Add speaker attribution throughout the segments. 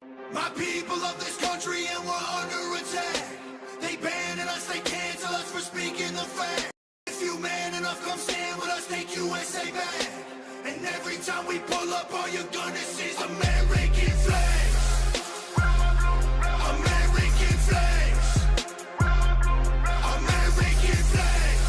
Speaker 1: My people of this country and we're under attack. They banning us, they cancel us for speaking the fact. If you man enough, come stand with us, take USA back. And every time we pull up, all you're gonna see is American flags. American flags. American flags.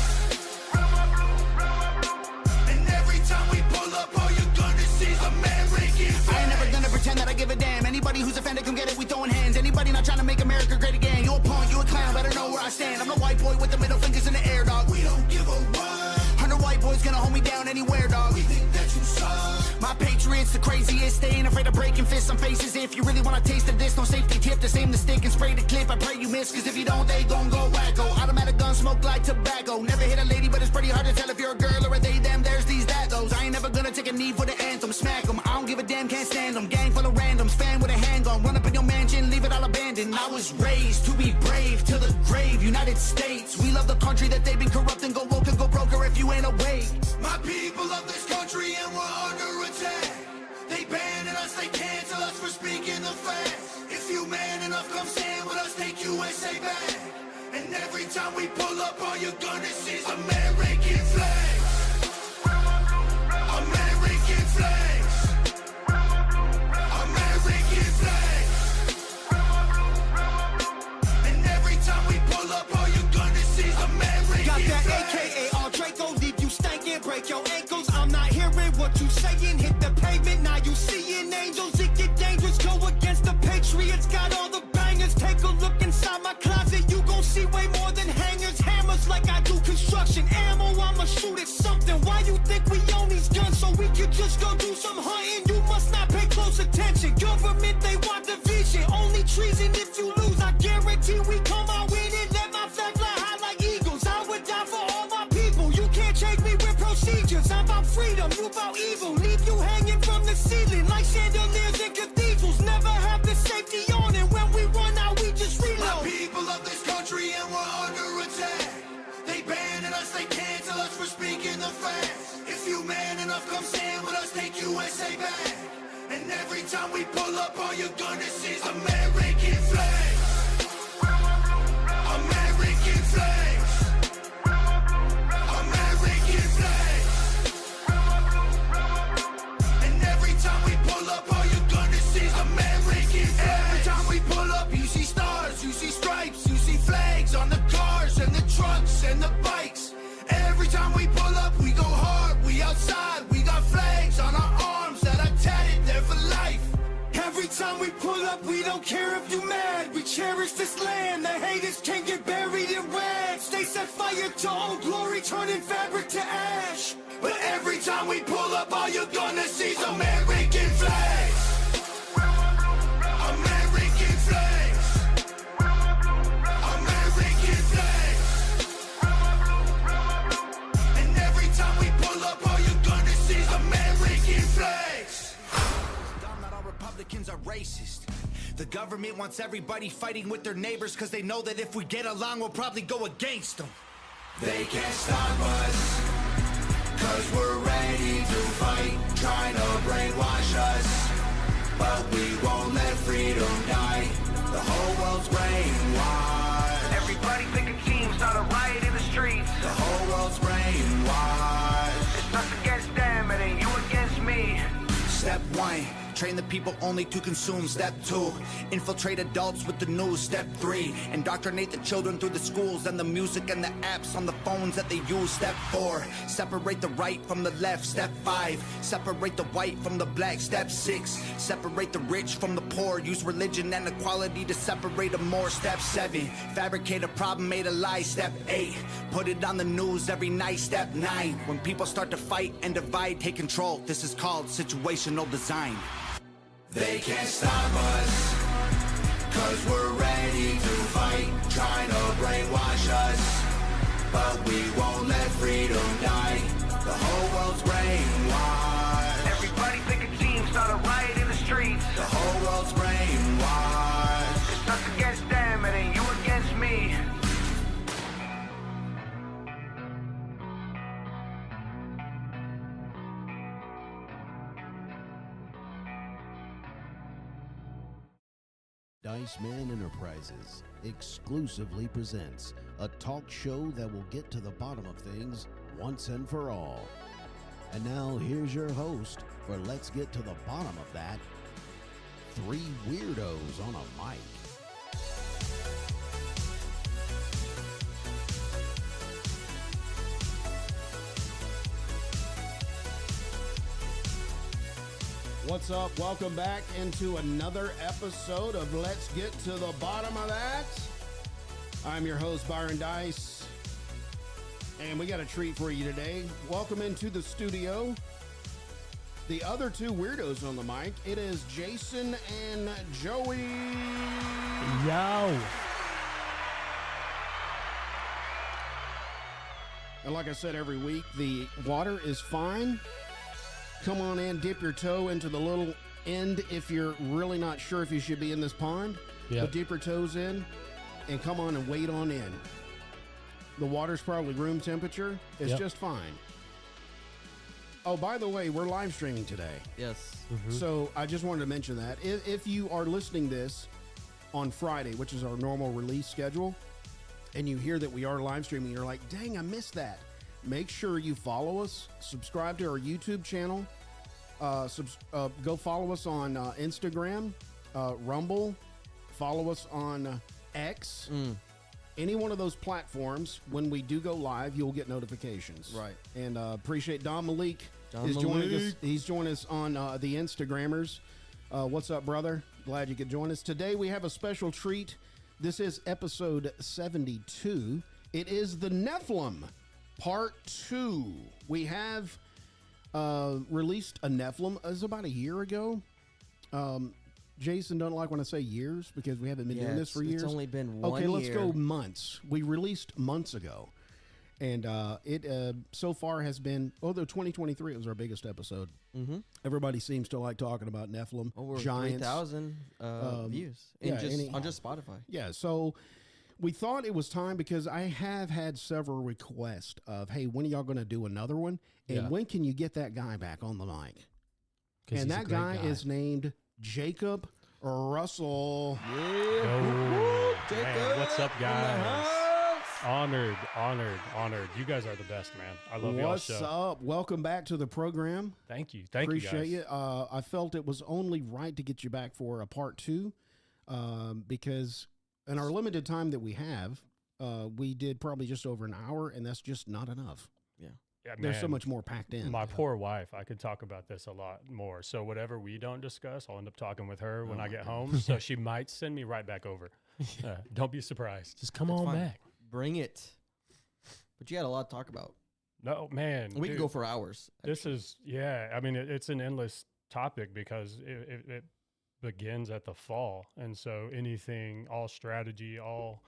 Speaker 1: And every time we pull up, all you're gonna see is American flags. I ain't never gonna pretend that I give a damn. Anybody who's offended, come get it, we throwing hands. Anybody not trying to make America great again, you a punk, you a clown, better know where I stand. I'm the white boy with the middle fingers in the air, dog. We don't give a what. 100 white boys gonna hold me down anywhere, dog. We think that you suck. My patriots the craziest, they ain't afraid of breaking fists on faces. If you really wanna taste of this, no safety tip, just aim the stick and spray the clip. I pray you miss, cause if you don't, they gon' go wacko. Automatic gun smoke like tobacco. Never hit a lady, but it's pretty hard to tell if you're a girl or a they, them, there's these, that, those. I ain't never gonna take a knee for the anthem, smack them. I don't give a damn, can't stand them. Gang full of randoms, fan with a handgun, run up in your mansion, leave it all abandoned. I was raised to be brave, till the grave, United States. We love the country that they've been corrupting, go woke and go broker if you ain't awake. My people of this country and we're under attack. They banning us, they cancel us for speaking the facts. If you man enough, come stand with us, take USA back. And every time we pull up, all you're gonna see is American flags. American flags. American flags. And every time we pull up, all you're gonna see is American
Speaker 2: Got that
Speaker 1: flags.
Speaker 2: AKA all Draco, leave you stankin', break your ankles. I'm not hearing what you saying, hit the pavement, now you seeing angels. It get dangerous, go against the Patriots, got all the bangers. Take a look inside my closet, you gon' see way more than hangers. Hammers like I do construction, ammo, I'ma shoot at something. Why you think we own these guns, so we could just go do some hunting? You must not pay close attention, government, they want division. Only treason if you lose, I guarantee we come out winning. Let my flag fly high like eagles, I would die for all my people. You can't change me with procedures, I'm about freedom, you about evil. Leave you hanging from the ceiling like chandeliers in cathedrals. Never have the safety on, and when we run out, we just reload.
Speaker 1: My people of this country and we're under attack. They banning us, they cancel us for speaking the facts. If you man enough, come stand with us, take USA back. And every time we pull up, all you're gonna see is American flags. American flags. American flags. And every time we pull up, all you're gonna see is American flags. Every time we pull up, you see stars, you see stripes, you see flags on the cars and the trucks and the bikes. Every time we pull up, we go hard, we outside, we got flags on our arms that are tatted there for life.
Speaker 2: Every time we pull up, we don't care if you mad. We cherish this land, the haters can't get buried in rags. They set fire to old glory, turning fabric to ash.
Speaker 1: But every time we pull up, all you're gonna see is American flags. American flags. American flags. And every time we pull up, all you're gonna see is American flags.
Speaker 3: Not all Republicans are racist. The government wants everybody fighting with their neighbors because they know that if we get along, we'll probably go against them.
Speaker 1: They can't stop us, cause we're ready to fight, trying to brainwash us. But we won't let freedom die, the whole world's brainwashed.
Speaker 4: Everybody pick a team, start a riot in the streets.
Speaker 1: The whole world's brainwashed.
Speaker 4: It's us against them, it ain't you against me.
Speaker 3: Step 1, train the people only to consume. Step 2, infiltrate adults with the news. Step 3, indoctrinate the children through the schools and the music and the apps on the phones that they use. Step 4, separate the right from the left. Step 5, separate the white from the black. Step 6, separate the rich from the poor. Use religion and equality to separate them more. Step 7, fabricate a problem, made a lie. Step 8, put it on the news every night. Step 9, when people start to fight and divide, take control. This is called situational design.
Speaker 1: They can't stop us, cause we're ready to fight, trying to brainwash us. But we won't let freedom die, the whole world's brainwashed.
Speaker 4: Everybody pick a team, start a riot in the streets.
Speaker 1: The whole world's brainwashed.
Speaker 4: It's us against them, it ain't you against me.
Speaker 5: Dice Man Enterprises exclusively presents a talk show that will get to the bottom of things once and for all. And now here's your host for Let's Get to the Bottom of That, three weirdos on a mic. What's up? Welcome back into another episode of Let's Get to the Bottom of That. I'm your host, Byron Dice, and we got a treat for you today. Welcome into the studio. The other two weirdos on the mic, it is Jason and Joey.
Speaker 6: Yo.
Speaker 5: And like I said every week, the water is fine. Come on in, dip your toe into the little end if you're really not sure if you should be in this pond.
Speaker 6: Yep.
Speaker 5: But dip your toes in and come on and wade on in. The water's probably room temperature. It's just fine. Oh, by the way, we're live streaming today.
Speaker 7: Yes.
Speaker 5: So I just wanted to mention that. If you are listening this on Friday, which is our normal release schedule, and you hear that we are live streaming, you're like, dang, I missed that. Make sure you follow us, subscribe to our YouTube channel, go follow us on Instagram, Rumble, follow us on X. Any one of those platforms, when we do go live, you'll get notifications.
Speaker 7: Right.
Speaker 5: And appreciate Don Malik. Joining us. He's joined us on the Instagrammers. What's up, brother? Glad you could join us. Today we have a special treat. This is episode 72. It is the Nephilim. Part 2. We have released a Nephilim. It was about a year ago. Jason doesn't like when I say years because we haven't been doing this for years.
Speaker 7: It's only been 1 year.
Speaker 5: Okay, let's go months. We released months ago. And it so far has been, although 2023 was our biggest episode. Everybody seems to like talking about Nephilim.
Speaker 7: Over
Speaker 5: giants.
Speaker 7: 3,000 views on just Spotify.
Speaker 5: Yeah, so we thought it was time because I have had several requests of, hey, when are y'all going to do another one? And when can you get that guy back on the mic? And that guy is named Jacob Russell.
Speaker 7: Jacob,
Speaker 6: Man, what's up, guys? Honored. You guys are the best, man. I love y'all's show.
Speaker 5: What's up? Welcome back to the program.
Speaker 6: Thank you.
Speaker 5: Appreciate
Speaker 6: you guys.
Speaker 5: you. I felt it was only right to get you back for a part 2 because in our limited time that we have, we did probably just over an hour, and that's just not enough.
Speaker 6: Yeah,
Speaker 5: There's so
Speaker 6: man,
Speaker 5: much more packed in.
Speaker 6: My poor wife, I could talk about this a lot more. So whatever we don't discuss, I'll end up talking with her when I get home. So she might send me right back over. Don't be surprised.
Speaker 8: Just come on back.
Speaker 7: Bring it. But you had a lot to talk about.
Speaker 6: No, man.
Speaker 7: We could go for hours.
Speaker 6: This is, I mean, it's an endless topic because it begins at the fall. And so anything, all strategy, all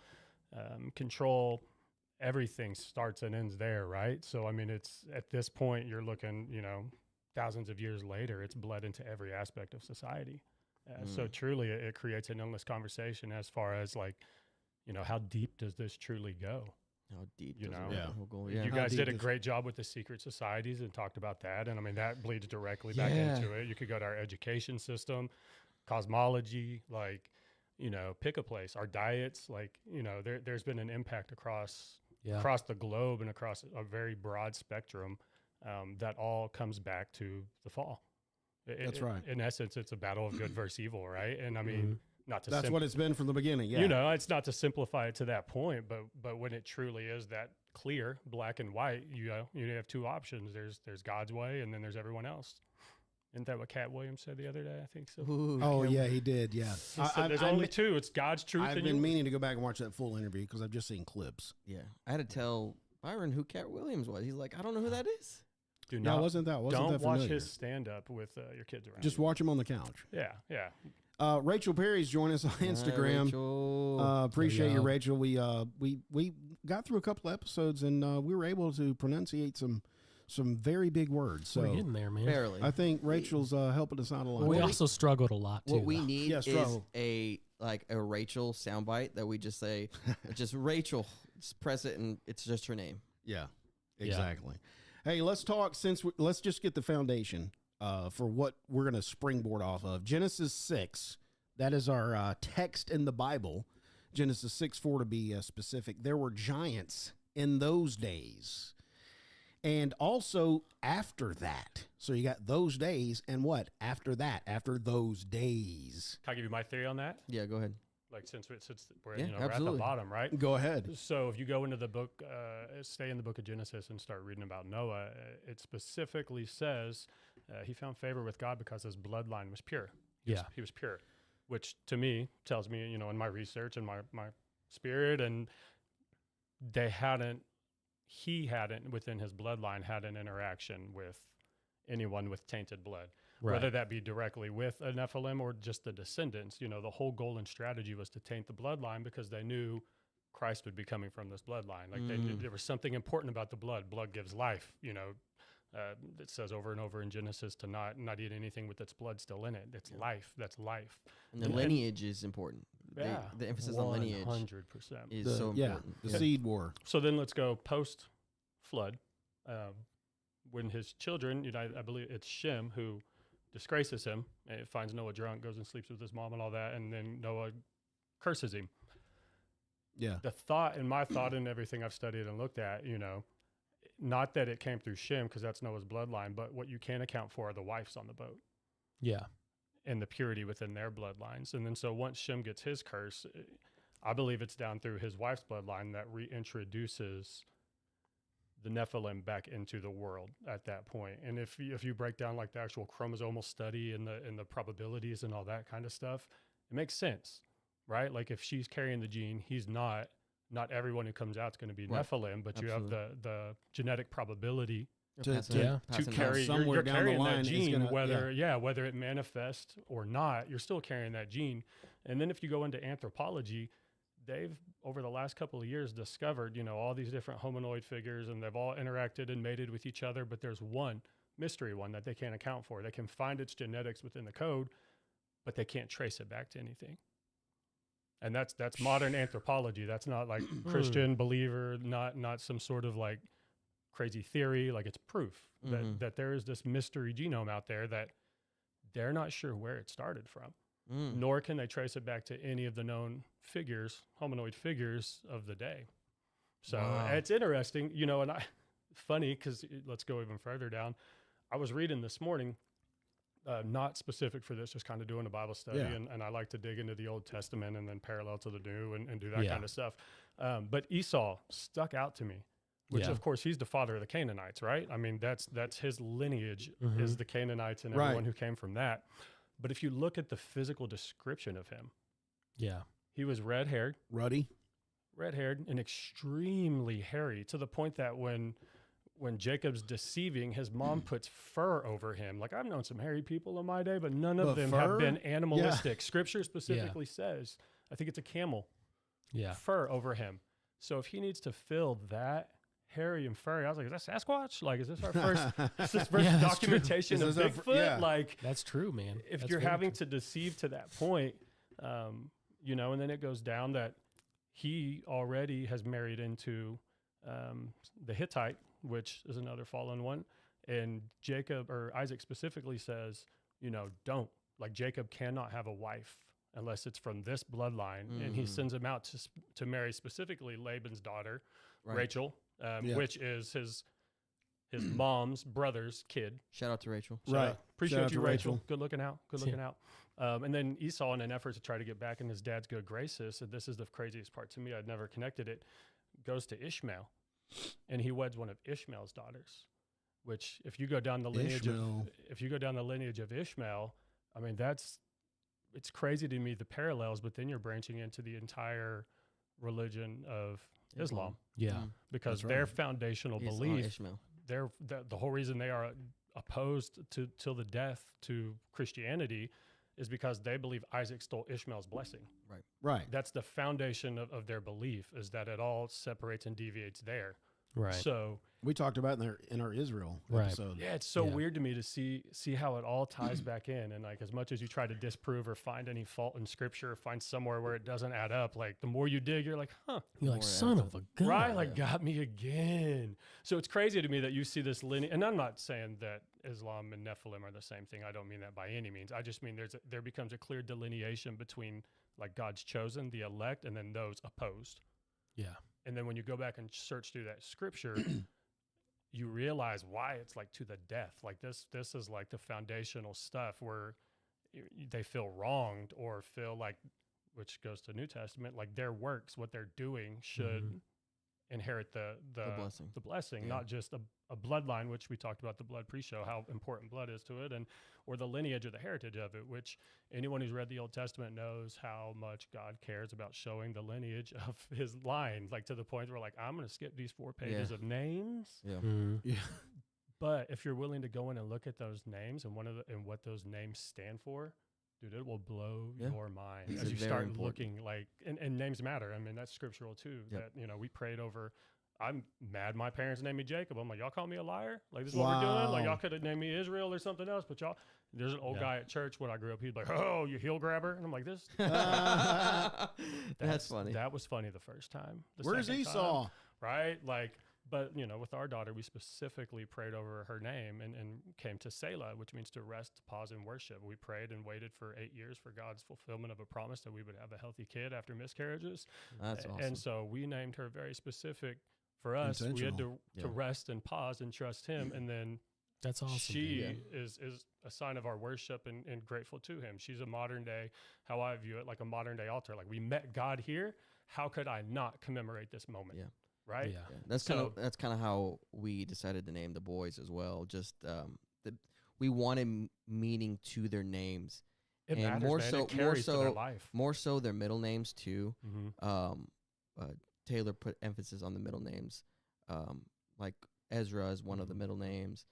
Speaker 6: control, everything starts and ends there, right? So, I mean, it's at this point, you're looking, thousands of years later, it's bled into every aspect of society. So truly, it creates an endless conversation as far as like, how deep does this truly go?
Speaker 7: How deep?
Speaker 6: You know,
Speaker 7: You
Speaker 6: you guys did a great job with the secret societies and talked about that. And I mean, that bleeds directly back into it. You could go to our education system, cosmology, like, pick a place, our diets, like, there's been an impact across the globe and across a very broad spectrum that all comes back to the fall.
Speaker 5: That's right.
Speaker 6: In essence, it's a battle of good versus evil, right? And I mean,
Speaker 5: That's what it's been from the beginning.
Speaker 6: It's not to simplify it to that point, but when it truly is that clear, black and white, you have two options. There's God's way, and then there's everyone else. Isn't that what Cat Williams said the other day? I think so.
Speaker 5: He did. Yeah.
Speaker 6: There's only two. It's God's truth.
Speaker 5: I've been meaning to go back and watch that full interview because I've just seen clips.
Speaker 7: Yeah. I had to tell Byron who Cat Williams was. He's like, I don't know who that is.
Speaker 5: Wasn't that
Speaker 6: don't
Speaker 5: familiar.
Speaker 6: watch his stand-up with your kids around.
Speaker 5: Just watch him on the couch.
Speaker 6: Yeah.
Speaker 5: Rachel Perry's joining us on Instagram. Appreciate you, Rachel. We got through a couple episodes and we were able to pronunciate some very big words. So
Speaker 8: we're getting there, man.
Speaker 7: Barely.
Speaker 5: I think Rachel's helping us out a lot.
Speaker 8: Well, we also struggled a lot too.
Speaker 7: What we need is
Speaker 5: struggle.
Speaker 7: a Rachel soundbite that we just say, just Rachel, just press it and it's just her name.
Speaker 5: Yeah, exactly. Hey, let's talk. Let's just get the foundation for what we're going to springboard off of. Genesis 6, That is our text in the Bible, Genesis 6:4 to be specific. There were giants in those days. And also after that. So you got those days and what? After that, after those days.
Speaker 6: Can I give you my theory on that?
Speaker 7: Yeah, go ahead.
Speaker 6: Like since we're,
Speaker 7: Yeah,
Speaker 6: we're at the
Speaker 7: absolutely.
Speaker 6: bottom, right?
Speaker 5: Go ahead.
Speaker 6: So if you go into the book, stay in the book of Genesis and start reading about Noah, it specifically says he found favor with God because his bloodline was pure. He was pure, which to me tells me, in my research and my spirit, and he hadn't within his bloodline had an interaction with anyone with tainted blood. Whether that be directly with a Nephilim or just the descendants. The whole goal and strategy was to taint the bloodline because they knew Christ would be coming from this bloodline. Like there was something important about the blood. Blood gives life. It says over and over in Genesis to not eat anything with its blood still in it. It's life. That's life.
Speaker 7: And the lineage is important.
Speaker 6: Yeah,
Speaker 7: The emphasis on lineage
Speaker 6: 100%.
Speaker 7: is so important.
Speaker 5: The seed war.
Speaker 6: So then let's go post flood. When his children, I believe it's Shem who disgraces him, and finds Noah drunk, goes and sleeps with his mom and all that, and then Noah curses him.
Speaker 5: Yeah.
Speaker 6: The thought, and my thought, and everything I've studied and looked at, not that it came through Shem because that's Noah's bloodline, but what you can account for are the wives on the boat.
Speaker 8: Yeah.
Speaker 6: And the purity within their bloodlines. And then so once Shem gets his curse, I believe it's down through his wife's bloodline that reintroduces the Nephilim back into the world at that point. And if you break down like the actual chromosomal study and the probabilities and all that kind of stuff, it makes sense, right? Like if she's carrying the gene, he's not everyone who comes out is going to be Nephilim, but you have the genetic probability
Speaker 5: To
Speaker 6: carry,
Speaker 5: somewhere
Speaker 6: you're
Speaker 5: down
Speaker 6: carrying
Speaker 5: the line
Speaker 6: that
Speaker 5: is
Speaker 6: gene,
Speaker 5: gonna-
Speaker 6: whether it manifests or not, you're still carrying that gene. And then if you go into anthropology, they've over the last couple of years discovered, all these different hominoid figures, and they've all interacted and mated with each other, but there's one mystery one that they can't account for. They can find its genetics within the code, but they can't trace it back to anything. And that's modern anthropology. That's not like Christian believer, not some sort of like crazy theory. Like it's proof that there is this mystery genome out there that they're not sure where it started from. Nor can they trace it back to any of the known hominoid figures of the day. So it's interesting, and funny because let's go even further down. I was reading this morning, not specific for this, just kind of doing a Bible study. And I like to dig into the Old Testament and then parallel to the New and do that kind of stuff. But Esau stuck out to me, which of course he's the father of the Canaanites, right? I mean, that's his lineage is the Canaanites and everyone who came from that. But if you look at the physical description of him, he was red-haired, red-haired, and extremely hairy, to the point that when Jacob's deceiving, his mom puts fur over him. Like I've known some hairy people in my day, but none of them have been animalistic. Scripture specifically says, I think it's a camel, fur over him. So if he needs to fill that hairy and furry, I was like, is that Sasquatch? Like, is this our first documentation of Bigfoot? Like,
Speaker 8: that's true, man.
Speaker 6: If you're having to deceive to that point, and then it goes down that he already has married into the Hittite, which is another fallen one. And Jacob or Isaac specifically says, don't. Like Jacob cannot have a wife unless it's from this bloodline. And he sends him out to marry specifically Laban's daughter, Rachel, which is his mom's brother's kid.
Speaker 7: Shout out to Rachel.
Speaker 6: Appreciate you, Rachel. Good looking out. And then Esau, in an effort to try to get back in his dad's good graces, and this is the craziest part to me, I'd never connected it, goes to Ishmael, and he weds one of Ishmael's daughters. Which, if you go down the lineage of Ishmael, I mean it's crazy to me the parallels. But then you're branching into the entire religion of Islam. Because their foundational belief, the whole reason they are opposed to till the death to Christianity is because they believe Isaac stole Ishmael's blessing.
Speaker 5: Right.
Speaker 6: That's the foundation of their belief, is that it all separates and deviates there.
Speaker 8: Right.
Speaker 6: So
Speaker 5: we talked about in our Israel episode.
Speaker 6: Yeah, it's so weird to me to see how it all ties back in. And like, as much as you try to disprove or find any fault in scripture, find somewhere where it doesn't add up, like the more you dig, you're like,
Speaker 8: you're like, son of a gun.
Speaker 6: Right? Like, got me again. So it's crazy to me that you see this lineage, and I'm not saying that Islam and Nephilim are the same thing. I don't mean that by any means. I just mean there becomes a clear delineation between like God's chosen, the elect, and then those opposed.
Speaker 8: Yeah.
Speaker 6: And then when you go back and search through that scripture, you realize why it's like to the death. Like this is like the foundational stuff where they feel wronged or feel like, which goes to New Testament, like their works, what they're doing should inherit the blessing, not just a bloodline, which we talked about the blood pre-show, how important blood is to it, or the lineage or the heritage of it, which anyone who's read the Old Testament knows how much God cares about showing the lineage of his line, like to the point where like, I'm going to skip these 4 pages of names.
Speaker 7: Yeah.
Speaker 5: Yeah.
Speaker 6: But if you're willing to go in and look at those names and what those names stand for, dude, it will blow your mind
Speaker 7: It's
Speaker 6: as you
Speaker 7: very
Speaker 6: start
Speaker 7: important.
Speaker 6: looking like, and names matter. I mean, that's scriptural too.
Speaker 7: Yep.
Speaker 6: That, we prayed over. I'm mad my parents named me Jacob. I'm like, y'all call me a liar? Like, this is what we're doing? Like, y'all could have named me Israel or something else, but y'all, there's an old guy at church when I grew up. He'd be like, oh, you heel grabber. And I'm like, this.
Speaker 7: That's funny.
Speaker 6: That was funny the first time.
Speaker 5: Where's Esau?
Speaker 6: Time, right? Like, but, with our daughter, we specifically prayed over her name and came to Selah, which means to rest, pause, and worship. We prayed and waited for 8 years for God's fulfillment of a promise that we would have a healthy kid after miscarriages.
Speaker 7: That's awesome.
Speaker 6: And so we named her very specific for us. We had to rest and pause and trust him. And then
Speaker 8: That's awesome.
Speaker 6: she is a sign of our worship and grateful to him. She's a modern day, how I view it, like a modern day altar. Like, we met God here. How could I not commemorate this moment?
Speaker 7: Yeah.
Speaker 6: Right.
Speaker 8: Yeah.
Speaker 7: That's kind of how we decided to name the boys as well. Just we wanted meaning to their names,
Speaker 6: It
Speaker 7: and
Speaker 6: matters,
Speaker 7: more
Speaker 6: man.
Speaker 7: so,
Speaker 6: It carries to their life.
Speaker 7: more so their middle names too.
Speaker 6: Mm-hmm.
Speaker 7: Taylor put emphasis on the middle names, like Ezra is one of the middle names.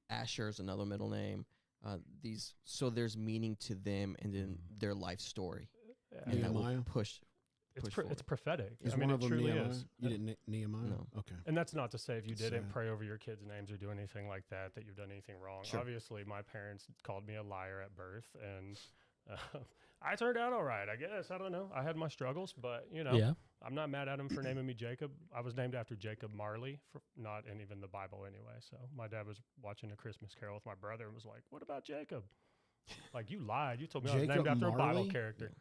Speaker 7: Asher is another middle name. So there's meaning to them and then their life story.
Speaker 6: Yeah.
Speaker 7: And that will
Speaker 5: Nehemiah?
Speaker 7: push
Speaker 6: It's
Speaker 7: forward.
Speaker 6: prophetic.
Speaker 5: Is
Speaker 6: I mean,
Speaker 5: one
Speaker 6: it
Speaker 5: of them
Speaker 6: truly
Speaker 5: Nehemiah?
Speaker 6: is.
Speaker 5: You didn't Nehemiah?
Speaker 7: No.
Speaker 5: Okay.
Speaker 6: And that's not to say if you
Speaker 5: That's
Speaker 6: didn't
Speaker 5: sad.
Speaker 6: pray over your kids' names or do anything like that, that you've done anything wrong.
Speaker 7: Sure.
Speaker 6: Obviously, my parents called me a liar at birth, and I turned out all right, I guess. I don't know. I had my struggles, but,
Speaker 8: Yeah.
Speaker 6: I'm not mad at them for naming me Jacob. I was named after Jacob Marley, not in even the Bible anyway. So my dad was watching A Christmas Carol with my brother and was like, what about Jacob? Like, you lied. You told me I was named
Speaker 5: Jacob
Speaker 6: after a Bible
Speaker 5: Marley?
Speaker 6: character.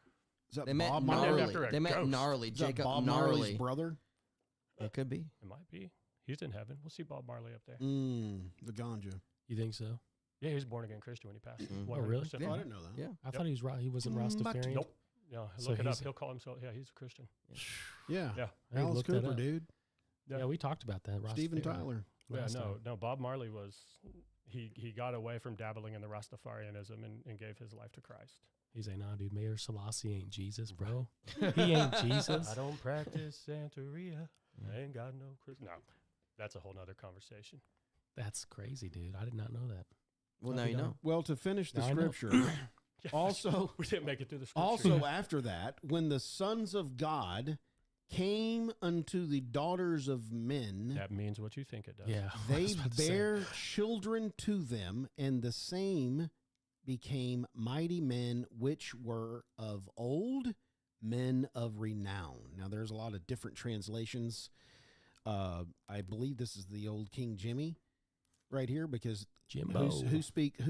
Speaker 5: Is that
Speaker 7: They meant
Speaker 5: Bob
Speaker 6: named
Speaker 5: Marley?
Speaker 6: after a
Speaker 7: They meant
Speaker 6: ghost.
Speaker 7: gnarly.
Speaker 5: Is that
Speaker 7: Jacob
Speaker 5: Bob
Speaker 7: gnarly.
Speaker 5: Marley's brother?
Speaker 7: It could be.
Speaker 6: It might be. He's in heaven. We'll see Bob Marley up there.
Speaker 5: The ganja.
Speaker 8: You think so?
Speaker 6: Yeah, he was born again Christian when he passed.
Speaker 7: Mhm.
Speaker 8: Oh, really?
Speaker 6: 100%.
Speaker 5: Oh, I didn't know that.
Speaker 7: Yeah.
Speaker 8: I thought he was he wasn't Rastafarian.
Speaker 6: Nope. Yeah,
Speaker 8: So
Speaker 6: look it up.
Speaker 8: he's-
Speaker 6: He'll call himself. Yeah, he's a Christian.
Speaker 5: Yeah.
Speaker 6: Yeah.
Speaker 8: Hey,
Speaker 5: Alice
Speaker 8: look that
Speaker 5: Cooper,
Speaker 8: up.
Speaker 5: dude.
Speaker 8: Yeah, we talked about that.
Speaker 5: Steven
Speaker 8: Rastafarian
Speaker 5: Tyler.
Speaker 6: Yeah,
Speaker 8: last time.
Speaker 6: no. Bob Marley was. He got away from dabbling in the Rastafarianism and gave his life to Christ.
Speaker 8: He's like, nah, dude, Mayor Selassie ain't Jesus, bro. He ain't Jesus.
Speaker 6: I don't practice Santeria. I ain't got no Christ. No, that's a whole nother conversation.
Speaker 8: That's crazy, dude. I did not know that.
Speaker 7: Well,
Speaker 8: How'd
Speaker 7: now
Speaker 8: we
Speaker 7: you
Speaker 8: go?
Speaker 7: know.
Speaker 5: Well, to finish the
Speaker 8: Now I know.
Speaker 5: scripture, also,
Speaker 6: We didn't make it through the scripture.
Speaker 5: also after that, when the sons of God came unto the daughters of men,
Speaker 6: that means what you think it does.
Speaker 8: Yeah. I
Speaker 5: they
Speaker 8: was about to say.
Speaker 5: bare children to them, and the same became mighty men which were of old, men of renown. Now, there's a lot of different translations. I believe this is the old King Jimmy right here, because
Speaker 8: Jimbo.
Speaker 5: who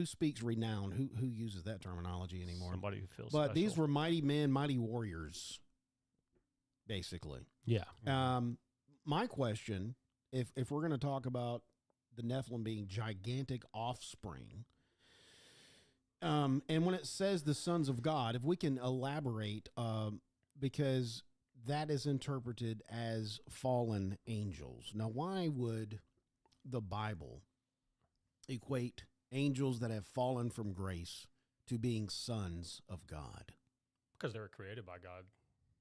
Speaker 5: speaks renown? Who uses that terminology anymore?
Speaker 6: Somebody who feels.
Speaker 5: But these
Speaker 6: special.
Speaker 5: were mighty men, mighty warriors, basically.
Speaker 8: Yeah.
Speaker 5: My question, if we're going to talk about the Nephilim being gigantic offspring, and when it says the sons of God, if we can elaborate, because that is interpreted as fallen angels. Now, why would the Bible equate angels that have fallen from grace to being sons of God?
Speaker 6: Because they were created by God.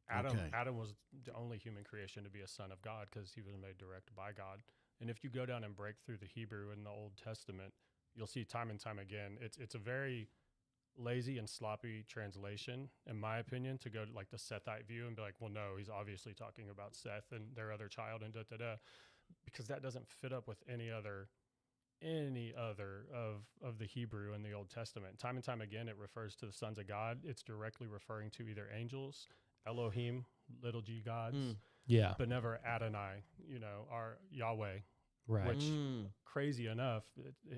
Speaker 6: Adam was the only human creation to be a son of God because he was made direct by God. And if you go down and break through the Hebrew in the Old Testament, you'll see time and time again, it's a very lazy and sloppy translation, in my opinion, to go to like the Sethite view and be like, well, no, he's obviously talking about Seth and their other child and da-da-da, because that doesn't fit up with any other of the Hebrew in the Old Testament. Time and time again, it refers to the sons of God. It's directly referring to either angels, Elohim, little g gods,
Speaker 8: Yeah.
Speaker 6: but never Adonai, our Yahweh.
Speaker 8: Right.
Speaker 6: Which, crazy enough,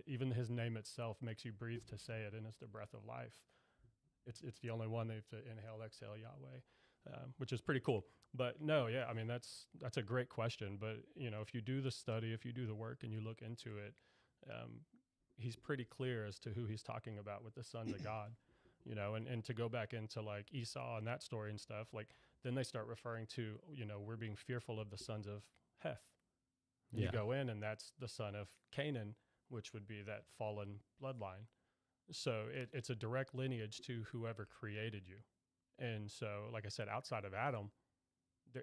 Speaker 6: even his name itself makes you breathe to say it, and it's the breath of life. It's the only one they have to inhale, exhale, Yahweh, which is pretty cool. But no, yeah, I mean, that's a great question. But, if you do the study, if you do the work and you look into it, he's pretty clear as to who he's talking about with the sons of God, and to go back into like Esau and that story and stuff, like then they start referring to, we're being fearful of the sons of Heth. You go in, and that's the son of Canaan, which would be that fallen bloodline. So it's a direct lineage to whoever created you. And so, like I said, outside of Adam,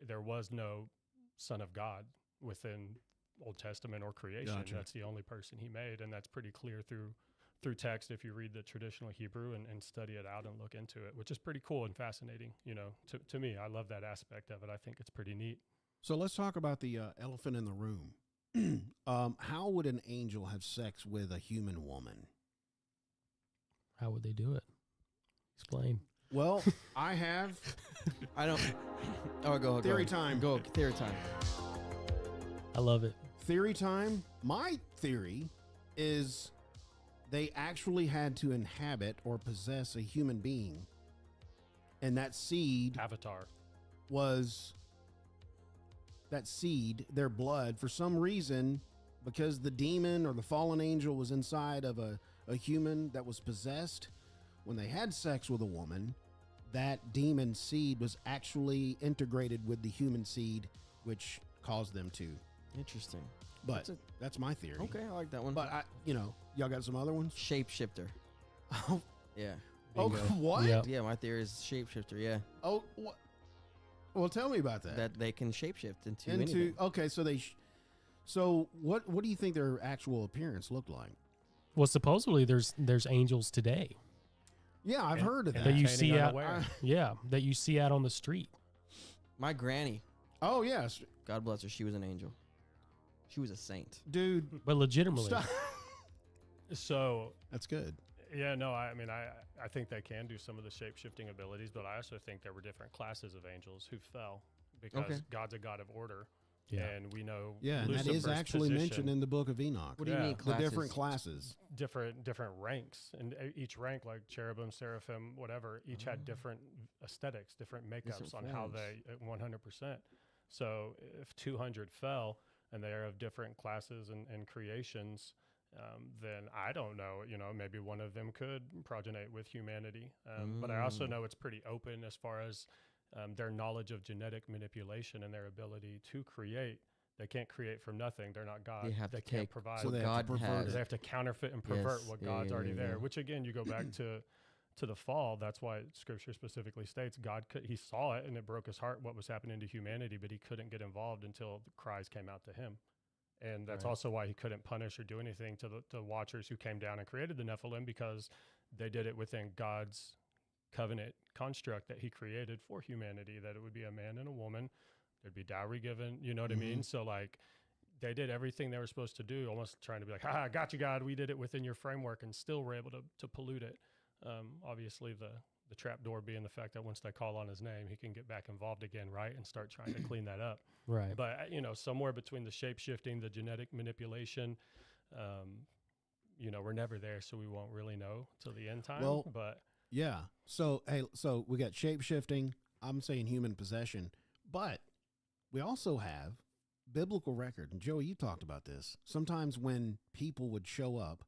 Speaker 6: there was no son of God within Old Testament or creation.
Speaker 5: Gotcha.
Speaker 6: That's the only person he made, and that's pretty clear through text if you read the traditional Hebrew and study it out and look into it, which is pretty cool and fascinating. To me, I love that aspect of it. I think it's pretty neat.
Speaker 5: So let's talk about the elephant in the room. How would an angel have sex with a human woman?
Speaker 8: How would they do it? Explain.
Speaker 5: Well, I have
Speaker 7: I don't. Oh, go.
Speaker 5: Theory time.
Speaker 7: Go. Theory time.
Speaker 8: I love it.
Speaker 5: theory time. My theory is they actually had to inhabit or possess a human being, and that seed
Speaker 6: Avatar.
Speaker 5: was that seed, their blood, for some reason, because the demon or the fallen angel was inside of a human that was possessed. When they had sex with a woman, that demon seed was actually integrated with the human seed, which caused them to.
Speaker 7: Interesting.
Speaker 5: But that's my theory.
Speaker 7: Okay, I like that one.
Speaker 5: But y'all got some other ones?
Speaker 7: Shapeshifter.
Speaker 5: Oh,
Speaker 7: Yeah.
Speaker 5: oh, what?
Speaker 8: Yep.
Speaker 7: Yeah, my theory is shapeshifter. Yeah,
Speaker 5: Oh, what? Well, tell me about that.
Speaker 7: that they can shapeshift into anything.
Speaker 5: Okay, so so what do you think their actual appearance looked like?
Speaker 8: Well, supposedly there's angels today
Speaker 5: Yeah, I've heard of that.
Speaker 8: that you
Speaker 6: Entertaining
Speaker 8: see out.
Speaker 6: unaware.
Speaker 8: That you see out on the street.
Speaker 7: My granny,
Speaker 5: Oh yes,
Speaker 7: God bless her, she was an angel. She was a saint.
Speaker 5: dude.
Speaker 8: But legitimately,
Speaker 5: Stop.
Speaker 6: So
Speaker 5: That's good.
Speaker 6: yeah, no, I mean, I think they can do some of the shape-shifting abilities, but I also think there were different classes of angels who fell because
Speaker 7: Okay.
Speaker 6: God's a God of order,
Speaker 8: Yeah.
Speaker 6: and we know
Speaker 5: Yeah, and that is
Speaker 6: Lucifer's
Speaker 5: actually
Speaker 6: position,
Speaker 5: mentioned in the book of Enoch.
Speaker 7: What do you
Speaker 6: Yeah.
Speaker 7: mean
Speaker 5: The
Speaker 7: classes?
Speaker 5: different classes.
Speaker 6: different ranks, and each rank, like cherubim, seraphim, whatever, each had different aesthetics, different makeups
Speaker 7: Different
Speaker 6: on how
Speaker 7: forms.
Speaker 6: they 100%. So if 200 fell and they are of different classes and creations, then I don't know, maybe one of them could progenate with humanity. But I also know it's pretty open as far as their knowledge of genetic manipulation and their ability to create. They can't create from nothing. They're not God.
Speaker 7: They have to
Speaker 6: can't
Speaker 7: take
Speaker 6: provide.
Speaker 5: So they have to
Speaker 7: God
Speaker 5: pervert
Speaker 7: has.
Speaker 6: They have to counterfeit and pervert
Speaker 7: Yes.
Speaker 6: what
Speaker 7: Yeah,
Speaker 6: God's
Speaker 7: yeah,
Speaker 6: already
Speaker 7: yeah,
Speaker 6: there.
Speaker 7: yeah.
Speaker 6: Which again, you go back to the fall. That's why Scripture specifically states he saw it and it broke his heart what was happening to humanity, but he couldn't get involved until the cries came out to him. And that's
Speaker 7: Right.
Speaker 6: also why he couldn't punish or do anything to the watchers who came down and created the Nephilim, because they did it within God's covenant construct that he created for humanity, that it would be a man and a woman. There'd be dowry given, you know what I mean? So like they did everything they were supposed to do, almost trying to be like, ha, got you, God. We did it within your framework, and still were able to pollute it. Obviously the trap door being the fact that once they call on his name, he can get back involved again, right? And start trying to clean that up.
Speaker 8: right.
Speaker 6: But, somewhere between the shape shifting, the genetic manipulation, we're never there, so we won't really know till the end time.
Speaker 5: Well,
Speaker 6: but
Speaker 5: Yeah. So we got shape shifting. I'm saying human possession, but we also have biblical record. And Joey, you talked about this. Sometimes when people would show up,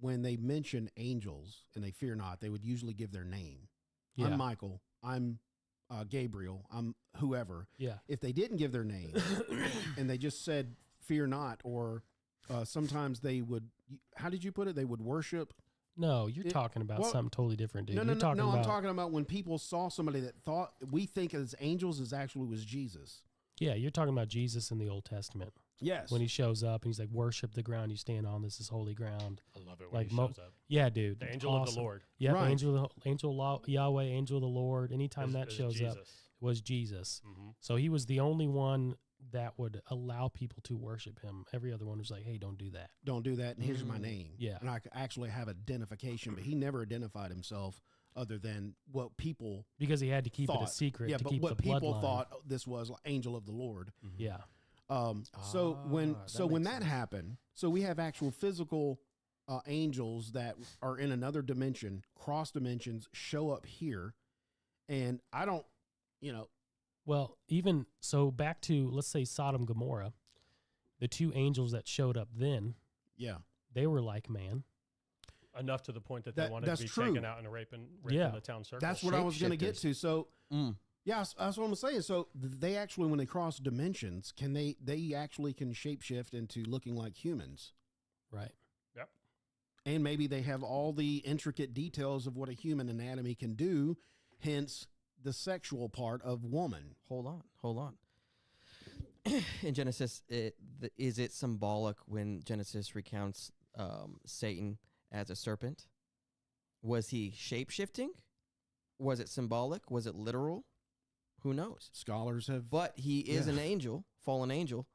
Speaker 5: when they mention angels and they fear not, they would usually give their name.
Speaker 8: Yeah.
Speaker 5: I'm Michael. I'm Gabriel. I'm whoever.
Speaker 8: Yeah.
Speaker 5: If they didn't give their name and they just said fear not, or sometimes they would, how did you put it? They would worship.
Speaker 8: No, you're
Speaker 5: It-
Speaker 8: talking about
Speaker 5: well,
Speaker 8: something totally different, dude.
Speaker 5: No,
Speaker 8: You're talking about,
Speaker 5: I'm talking about when people saw somebody that thought we think as angels as actually was Jesus.
Speaker 8: yeah, you're talking about Jesus in the Old Testament
Speaker 5: Yes.
Speaker 8: when he shows up and he's like, worship the ground you stand on. This is holy ground.
Speaker 6: I love it when
Speaker 8: Like
Speaker 6: he shows up.
Speaker 8: Yeah, dude.
Speaker 6: The
Speaker 8: it's
Speaker 6: angel of the
Speaker 8: awesome.
Speaker 6: Lord.
Speaker 8: Yeah,
Speaker 5: Right.
Speaker 8: Yahweh, angel of the Lord. Anytime that
Speaker 6: is
Speaker 8: shows up,
Speaker 6: Jesus.
Speaker 8: was Jesus.
Speaker 6: Mm-hmm.
Speaker 8: So he was the only one that would allow people to worship him. Every other one was like, hey, don't do that.
Speaker 5: Don't do that. And here's my name.
Speaker 8: Yeah.
Speaker 5: And I actually have identification, but he never identified himself other than what people
Speaker 8: because he had to keep it a
Speaker 5: thought.
Speaker 8: secret
Speaker 5: Yeah,
Speaker 8: to
Speaker 5: but
Speaker 8: keep
Speaker 5: what
Speaker 8: the
Speaker 5: people
Speaker 8: bloodline.
Speaker 5: thought this was like angel of the Lord.
Speaker 8: Yeah.
Speaker 5: So when
Speaker 7: makes
Speaker 5: that happened, so we have actual physical angels that are in another dimension, cross dimensions, show up here, and I don't,
Speaker 8: Well, even so, back to let's say Sodom Gomorrah, the two angels that showed up then,
Speaker 5: yeah,
Speaker 8: they were like man.
Speaker 6: Enough to the point that they wanted
Speaker 5: that's
Speaker 6: to be
Speaker 5: true.
Speaker 6: taken out and raping
Speaker 8: Yeah.
Speaker 6: the town circle.
Speaker 5: that's what I was going to get to. So.
Speaker 7: Mm.
Speaker 5: Yeah, that's what I'm saying. So they actually, when they cross dimensions, they actually can shapeshift into looking like humans,
Speaker 8: Right.
Speaker 6: Yep.
Speaker 5: and maybe they have all the intricate details of what a human anatomy can do. Hence, the sexual part of woman.
Speaker 7: Hold on. In Genesis, is it symbolic when Genesis recounts Satan as a serpent? Was he shape-shifting? Was it symbolic? Was it literal? Who knows?
Speaker 5: Scholars have,
Speaker 7: But he is an angel, fallen angel.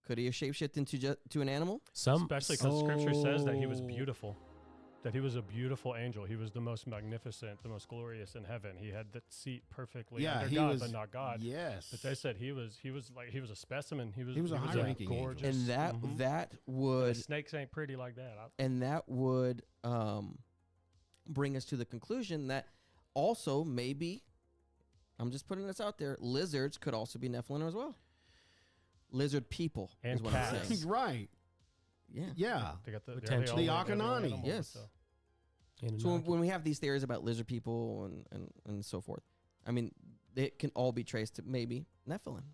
Speaker 7: Could he have shapeshifted into to an animal?
Speaker 6: Especially because Scripture says that he was
Speaker 5: Oh.
Speaker 6: beautiful, that he was a beautiful angel. He was the most magnificent, the most glorious in heaven. He had the seat perfectly
Speaker 5: yeah,
Speaker 6: under
Speaker 5: he
Speaker 6: God,
Speaker 5: was,
Speaker 6: but not God.
Speaker 5: Yes,
Speaker 6: But they said he was a specimen. He was
Speaker 5: a high-ranking angel.
Speaker 6: gorgeous.
Speaker 7: And that
Speaker 6: Mhm. The
Speaker 7: would
Speaker 6: snakes ain't pretty like that.
Speaker 7: bring us to the conclusion that also maybe, I'm just putting this out there, lizards could also be Nephilim as well. Lizard people
Speaker 6: And
Speaker 7: is what I'm
Speaker 6: cats.
Speaker 7: saying.
Speaker 5: right.
Speaker 7: Yeah.
Speaker 5: Yeah,
Speaker 6: They got the
Speaker 8: Potentially.
Speaker 6: they all
Speaker 5: The
Speaker 6: live every
Speaker 5: Akanani.
Speaker 6: animal,
Speaker 7: Yes.
Speaker 6: so.
Speaker 7: So when we have these theories about lizard people and so forth, I mean, they can all be traced to maybe Nephilim.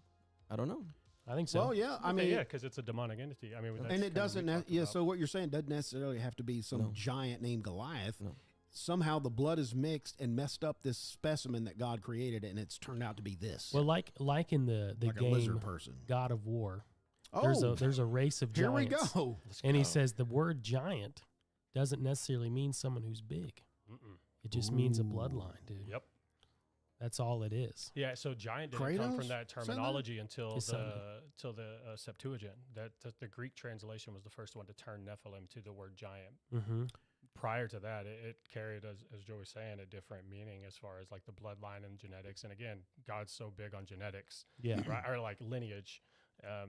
Speaker 7: I don't know.
Speaker 8: I think so.
Speaker 5: well, yeah. I mean,
Speaker 6: yeah, because it's a demonic entity. I mean, that's
Speaker 5: and it
Speaker 6: kinda
Speaker 5: doesn't.
Speaker 6: what we talked
Speaker 5: Yeah.
Speaker 6: about.
Speaker 5: So what you're saying doesn't necessarily have to be some
Speaker 7: No.
Speaker 5: giant named Goliath.
Speaker 7: No.
Speaker 5: Somehow the blood is mixed and messed up this specimen that God created, and it's turned out to be this.
Speaker 8: Well, like in the
Speaker 5: like a
Speaker 8: game
Speaker 5: lizard person.
Speaker 8: God of War,
Speaker 5: Oh,
Speaker 8: there's a race of
Speaker 5: here we
Speaker 8: giants.
Speaker 5: go.
Speaker 8: And he says the word giant doesn't necessarily mean someone who's big.
Speaker 6: Mm-mm.
Speaker 8: It just means a bloodline, dude.
Speaker 6: Yep.
Speaker 8: That's all it is.
Speaker 6: Yeah, so giant didn't come
Speaker 5: Kratos?
Speaker 6: from that
Speaker 5: Said that?
Speaker 6: terminology until
Speaker 8: His son
Speaker 6: the Septuagint. That the Greek translation was the first one to turn Nephilim to the word giant.
Speaker 8: Mm-hmm.
Speaker 6: Prior to that, it carried, as Joey was saying, a different meaning as far as like the bloodline and genetics. And again, God's so big on genetics,
Speaker 8: Yeah.
Speaker 6: right? Or like lineage.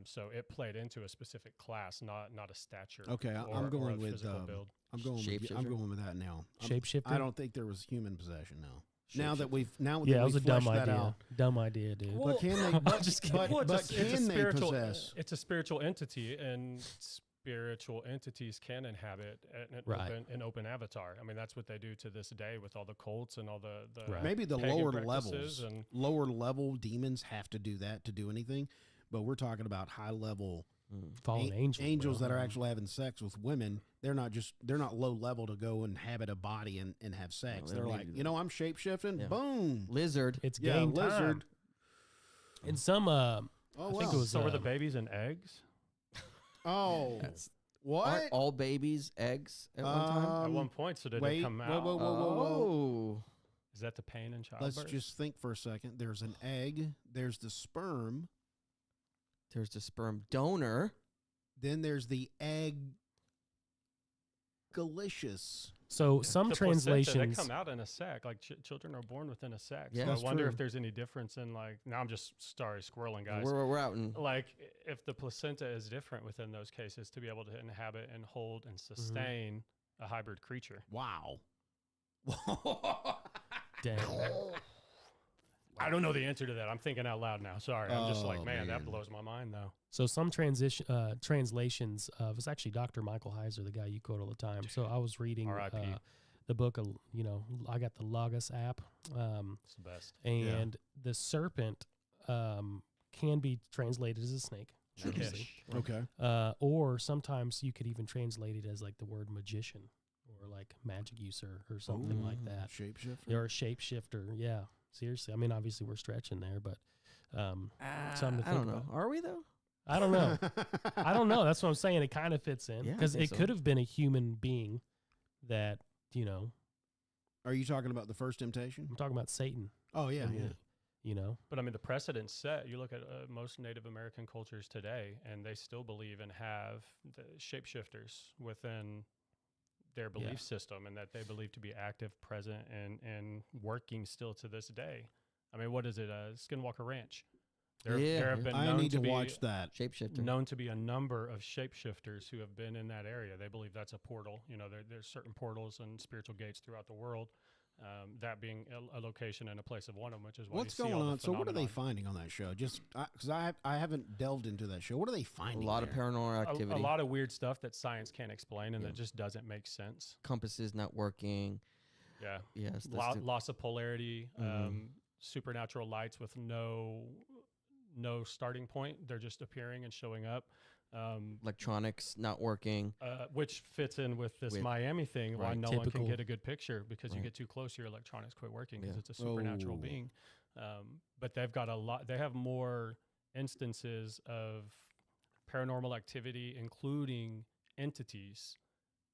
Speaker 6: So it played into a specific class, not a stature.
Speaker 5: Okay,
Speaker 6: or,
Speaker 5: I'm
Speaker 6: or
Speaker 5: going
Speaker 6: a
Speaker 5: with
Speaker 6: physical build.
Speaker 5: I'm going with that now.
Speaker 8: Shapeshifter?
Speaker 5: I don't think there was human possession now. Now that
Speaker 7: Shapeshifter.
Speaker 5: we've
Speaker 8: Yeah,
Speaker 5: that
Speaker 8: it was a
Speaker 5: we've
Speaker 8: dumb
Speaker 5: fleshed that
Speaker 8: idea.
Speaker 5: out.
Speaker 8: Dumb idea, dude.
Speaker 5: But can they?
Speaker 8: I'm
Speaker 5: But,
Speaker 8: just kidding.
Speaker 5: but,
Speaker 6: Well,
Speaker 5: but
Speaker 6: it's a
Speaker 5: can they
Speaker 6: spiritual,
Speaker 5: possess?
Speaker 6: It's a spiritual entity, and spiritual entities can inhabit an open avatar. I mean, that's what they do to this day with all the cults and all the
Speaker 8: Right.
Speaker 5: Maybe the
Speaker 6: pagan
Speaker 5: lower
Speaker 6: practices
Speaker 5: levels,
Speaker 6: and
Speaker 5: lower level demons have to do that to do anything. But we're talking about high level
Speaker 8: Fallen angels.
Speaker 5: that are actually having sex with women. They're not low level to go inhabit a body and have sex.
Speaker 7: they
Speaker 5: They're
Speaker 7: don't need
Speaker 5: like,
Speaker 7: to do
Speaker 5: you know, I'm shape shifting.
Speaker 7: Yeah.
Speaker 5: Boom.
Speaker 7: Lizard.
Speaker 8: It's
Speaker 5: Yeah,
Speaker 8: game time.
Speaker 5: lizard.
Speaker 8: And some, I
Speaker 5: Oh,
Speaker 8: think
Speaker 5: wow.
Speaker 8: it was.
Speaker 6: so were the babies and eggs
Speaker 5: Oh,
Speaker 7: That's-
Speaker 5: what?
Speaker 7: Aren't all babies eggs at one time?
Speaker 6: at one point? So did
Speaker 5: wait,
Speaker 6: it come
Speaker 5: whoa,
Speaker 6: out?
Speaker 5: whoa, whoa, whoa, whoa.
Speaker 7: Oh.
Speaker 6: Is that the pain in childbirth?
Speaker 5: Let's just think for a second. There's an egg. There's the sperm.
Speaker 7: There's the sperm donor.
Speaker 5: Then there's the egg. Delicious.
Speaker 8: So some
Speaker 6: The placenta,
Speaker 8: translations.
Speaker 6: they come out in a sac. Like children are born within a sac.
Speaker 7: Yeah.
Speaker 6: So
Speaker 5: That's
Speaker 6: I wonder
Speaker 5: true.
Speaker 6: if there's any difference in like. Now I'm just squirreling, guys.
Speaker 7: We're out in.
Speaker 6: Like if the placenta is different within those cases to be able to inhabit and hold and sustain a hybrid creature.
Speaker 5: Wow.
Speaker 8: Damn.
Speaker 6: I don't know the answer to that. I'm thinking out loud now. Sorry. I'm just like,
Speaker 5: Oh,
Speaker 6: man, that
Speaker 5: man.
Speaker 6: blows my mind though.
Speaker 8: So some translations of it's actually Dr. Michael Heiser, the guy you quote all the time. So I was reading
Speaker 6: R.I.P..
Speaker 8: the book of I got the Logos app,
Speaker 6: It's the best.
Speaker 8: and the serpent can be translated as a snake, obviously.
Speaker 5: Okay.
Speaker 8: Or sometimes you could even translate it as like the word magician or like magic user or something like that.
Speaker 5: Shapeshifter.
Speaker 8: Or a shapeshifter. Yeah, seriously. I mean, obviously we're stretching there, but something to
Speaker 7: I
Speaker 8: think
Speaker 7: don't know.
Speaker 8: about.
Speaker 7: Are we though?
Speaker 8: I don't know. I don't know. That's what I'm saying. It kind of fits in
Speaker 7: Yeah, I
Speaker 8: because
Speaker 7: think
Speaker 8: it
Speaker 7: so.
Speaker 8: could have been a human being that,
Speaker 5: Are you talking about the first temptation?
Speaker 8: I'm talking about Satan.
Speaker 5: Oh yeah, yeah.
Speaker 6: But I mean, the precedent's set. You look at most Native American cultures today, and they still believe and have the shapeshifters within their belief system and that they believe to be active, present, and working still to this day. I mean, what is it? Skinwalker Ranch. There have been
Speaker 5: I
Speaker 6: known
Speaker 5: need to
Speaker 6: be
Speaker 5: watch that.
Speaker 7: Shapeshifter.
Speaker 6: known to be a number of shapeshifters who have been in that area. They believe that's a portal. You know, there's certain portals and spiritual gates throughout the world. That being a location and a place of one of them, which is why
Speaker 5: What's
Speaker 6: you see
Speaker 5: going
Speaker 6: all the
Speaker 5: on? So what are they
Speaker 6: phenomenon.
Speaker 5: finding on that show? Just because I haven't delved into that show. What are they
Speaker 7: A
Speaker 5: finding?
Speaker 7: lot of
Speaker 5: there?
Speaker 7: paranormal
Speaker 6: A
Speaker 7: activity.
Speaker 6: lot of weird stuff that science can't explain and
Speaker 7: Yeah.
Speaker 6: that just doesn't make sense.
Speaker 7: Compasses not working.
Speaker 6: Yeah.
Speaker 7: Yes.
Speaker 6: Loss of polarity,
Speaker 7: Mhm.
Speaker 6: supernatural lights with no starting point. They're just appearing and showing up.
Speaker 7: Electronics not working.
Speaker 6: Which fits in with this
Speaker 7: With-
Speaker 6: Miami thing, why
Speaker 7: right,
Speaker 6: no one
Speaker 8: typical.
Speaker 6: can get a good picture because you
Speaker 7: Right.
Speaker 6: get too close, your electronics quit working because
Speaker 7: Yeah.
Speaker 6: it's a supernatural
Speaker 5: Oh.
Speaker 6: being. But they've got a lot. They have more instances of paranormal activity, including entities,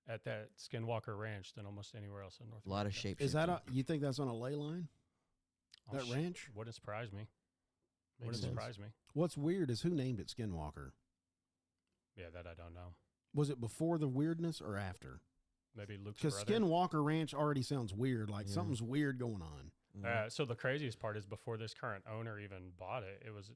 Speaker 6: at that Skinwalker Ranch than almost anywhere else in North
Speaker 7: A lot of
Speaker 6: America.
Speaker 7: shapes.
Speaker 5: Is that you think that's on a ley line?
Speaker 6: Oh,
Speaker 5: That ranch?
Speaker 6: Wouldn't surprise me. Wouldn't
Speaker 8: sense.
Speaker 6: surprise me.
Speaker 5: What's weird is who named it Skinwalker.
Speaker 6: Yeah, that I don't know.
Speaker 5: Was it before the weirdness or after?
Speaker 6: Maybe Luke's
Speaker 5: Because
Speaker 6: brother.
Speaker 5: Skinwalker Ranch already sounds weird, like
Speaker 7: Yeah.
Speaker 5: something's weird going on.
Speaker 6: So the craziest part is before this current owner even bought it, it was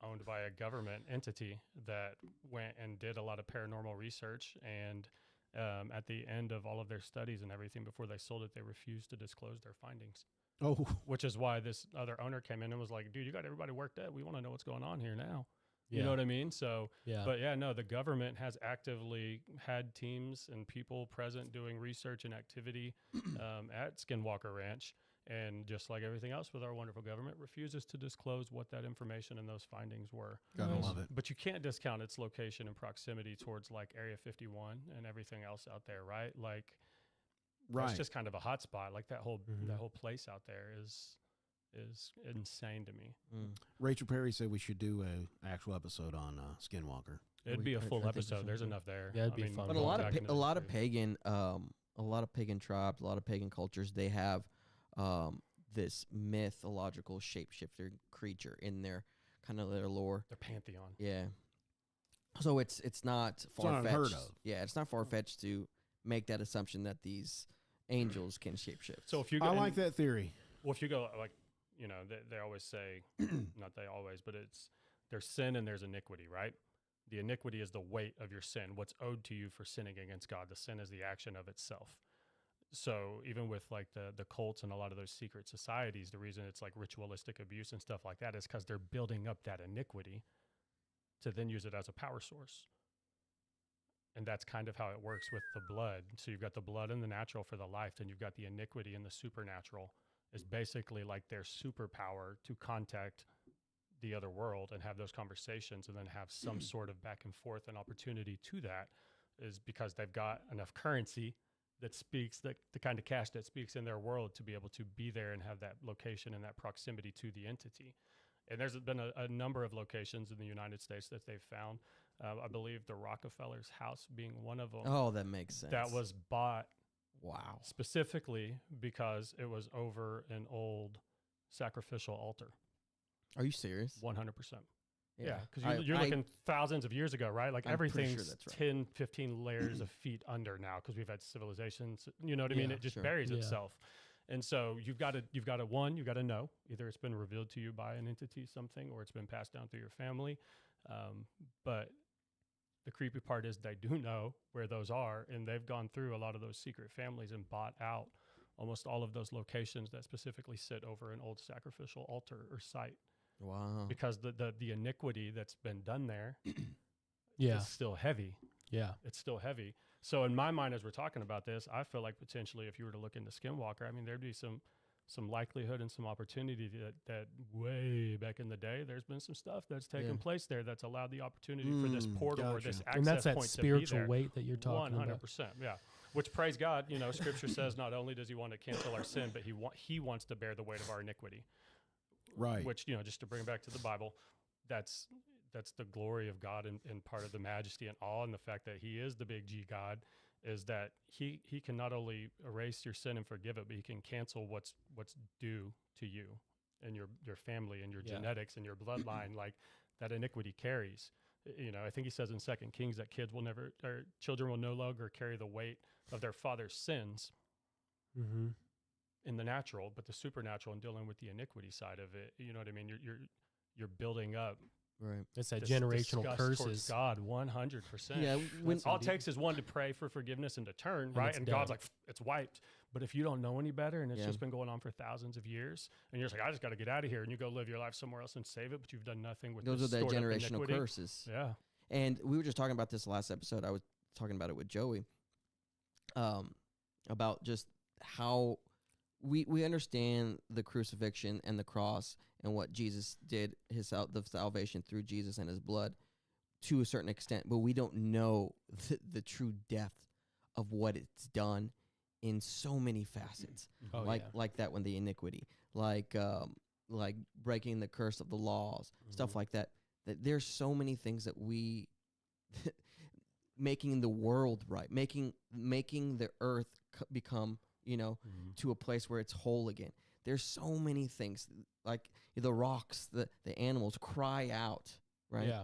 Speaker 6: owned by a government entity that went and did a lot of paranormal research. And at the end of all of their studies and everything, before they sold it, they refused to disclose their findings.
Speaker 5: Oh,
Speaker 6: Which is why this other owner came in and was like, "Dude, you got everybody worked up. We want to know what's going on here now." You know what I mean? So,
Speaker 8: Yeah.
Speaker 6: but yeah, no, the government has actively had teams and people present doing research and activity at Skinwalker Ranch. And just like everything else with our wonderful government, refuses to disclose what that information and those findings were.
Speaker 5: gotta
Speaker 8: Nice.
Speaker 5: love it.
Speaker 6: But you can't discount its location and proximity towards like Area 51 and everything else out there, right? Like,
Speaker 5: Right.
Speaker 6: it's just kind of a hot spot. Like that whole
Speaker 8: Mhm.
Speaker 6: place out there is insane to me.
Speaker 5: Rachel Perry said we should do a actual episode on Skinwalker.
Speaker 6: It'd
Speaker 7: we-
Speaker 6: be a
Speaker 7: I- I
Speaker 6: full
Speaker 7: think we
Speaker 6: episode.
Speaker 7: should
Speaker 6: There's
Speaker 7: do.
Speaker 6: enough there.
Speaker 8: Yeah, it'd be fun.
Speaker 7: But
Speaker 8: Going
Speaker 7: a
Speaker 6: back into
Speaker 7: lot of
Speaker 6: history.
Speaker 7: pagan tribes, a lot of pagan cultures, they have this mythological shapeshifter creature in their kind of their lore.
Speaker 6: Their pantheon.
Speaker 7: Yeah. So it's not far
Speaker 5: not unheard
Speaker 7: fetched.
Speaker 5: of.
Speaker 7: Yeah, it's not far fetched to make that assumption that these angels can shapeshift.
Speaker 6: So if you go,
Speaker 5: I like that theory.
Speaker 6: Well, if you go like, you know, they always say, not they always, but it's there's sin and there's iniquity, right? The iniquity is the weight of your sin, what's owed to you for sinning against God. The sin is the action of itself. So even with like the cults and a lot of those secret societies, the reason it's like ritualistic abuse and stuff like that is because they're building up that iniquity to then use it as a power source. And that's kind of how it works with the blood. So you've got the blood and the natural for the life, then you've got the iniquity and the supernatural is basically like their superpower to contact the other world and have those conversations and then have some sort of back and forth and opportunity to that is because they've got enough currency that speaks, that the kind of cash that speaks in their world to be able to be there and have that location and that proximity to the entity. And there's been a number of locations in the United States that they've found. I believe the Rockefeller's house being one of them.
Speaker 7: Oh, that makes sense.
Speaker 6: That was bought
Speaker 7: wow.
Speaker 6: specifically because it was over an old sacrificial altar.
Speaker 7: Are you serious?
Speaker 6: 100%. Yeah, because you're
Speaker 7: I-
Speaker 6: looking thousands of years ago, right? Like
Speaker 7: I'm pretty sure
Speaker 6: everything's
Speaker 7: that's right.
Speaker 6: 10, 15 layers of feet under now because we've had civilizations. You know what I mean?
Speaker 8: Yeah,
Speaker 6: It just
Speaker 7: sure.
Speaker 6: buries
Speaker 8: Yeah.
Speaker 6: itself. And so you've got to know either it's been revealed to you by an entity, something, or it's been passed down through your family. But the creepy part is they do know where those are, and they've gone through a lot of those secret families and bought out almost all of those locations that specifically sit over an old sacrificial altar or site
Speaker 7: Wow.
Speaker 6: because the iniquity that's been done there
Speaker 8: Yeah.
Speaker 6: is still heavy.
Speaker 8: Yeah.
Speaker 6: It's still heavy. So in my mind, as we're talking about this, I feel like potentially if you were to look into Skinwalker, I mean, there'd be some likelihood and some opportunity that way back in the day, there's been some stuff that's taken place there that's allowed the opportunity for this portal or this
Speaker 5: gotcha.
Speaker 6: access
Speaker 8: And that's that
Speaker 6: point
Speaker 8: spiritual
Speaker 6: to be there.
Speaker 8: weight that you're talking about.
Speaker 6: 100%, yeah. Which, praise God, you know, Scripture says not only does He want to cancel our sin, but He wants to bear the weight of our iniquity.
Speaker 5: Right.
Speaker 6: Which, you know, just to bring it back to the Bible, that's the glory of God and part of the majesty and awe and the fact that He is the big G God is that he can not only erase your sin and forgive it, but He can cancel what's due to you and your family and your
Speaker 8: Yeah.
Speaker 6: genetics and your bloodline. Like that iniquity carries. I think he says in 2 Kings that children will no longer carry the weight of their father's sins
Speaker 8: Mm-hmm.
Speaker 6: in the natural, but the supernatural and dealing with the iniquity side of it. You know what I mean? You're building up.
Speaker 7: Right.
Speaker 8: It's that
Speaker 6: this
Speaker 8: generational
Speaker 6: disgust towards
Speaker 8: curses.
Speaker 6: God, 100%.
Speaker 7: Yeah. When,
Speaker 6: All it takes is one to pray for forgiveness and to turn, right?
Speaker 8: it's
Speaker 6: And God's
Speaker 8: done.
Speaker 6: like, it's wiped. But if you don't know any better and it's
Speaker 7: Yeah.
Speaker 6: just been going on for thousands of years, and you're just like, I just got to get out of here, and you go live your life somewhere else and save it, but you've done nothing with
Speaker 7: those are
Speaker 6: this
Speaker 7: the
Speaker 6: stored up
Speaker 7: generational
Speaker 6: iniquity.
Speaker 7: curses.
Speaker 6: Yeah.
Speaker 7: And we were just talking about this last episode. I was talking about it with Joey, about just how we understand the crucifixion and the cross and what Jesus did, the salvation through Jesus and his blood to a certain extent, but we don't know the true depth of what it's done in so many facets.
Speaker 8: Oh,
Speaker 7: like that one, the iniquity, like breaking the curse of the laws, stuff like that. That there's so many things that we making the world right, making the earth become, to a place where it's whole again. There's so many things, like the rocks, the animals cry out, right?
Speaker 8: Yeah.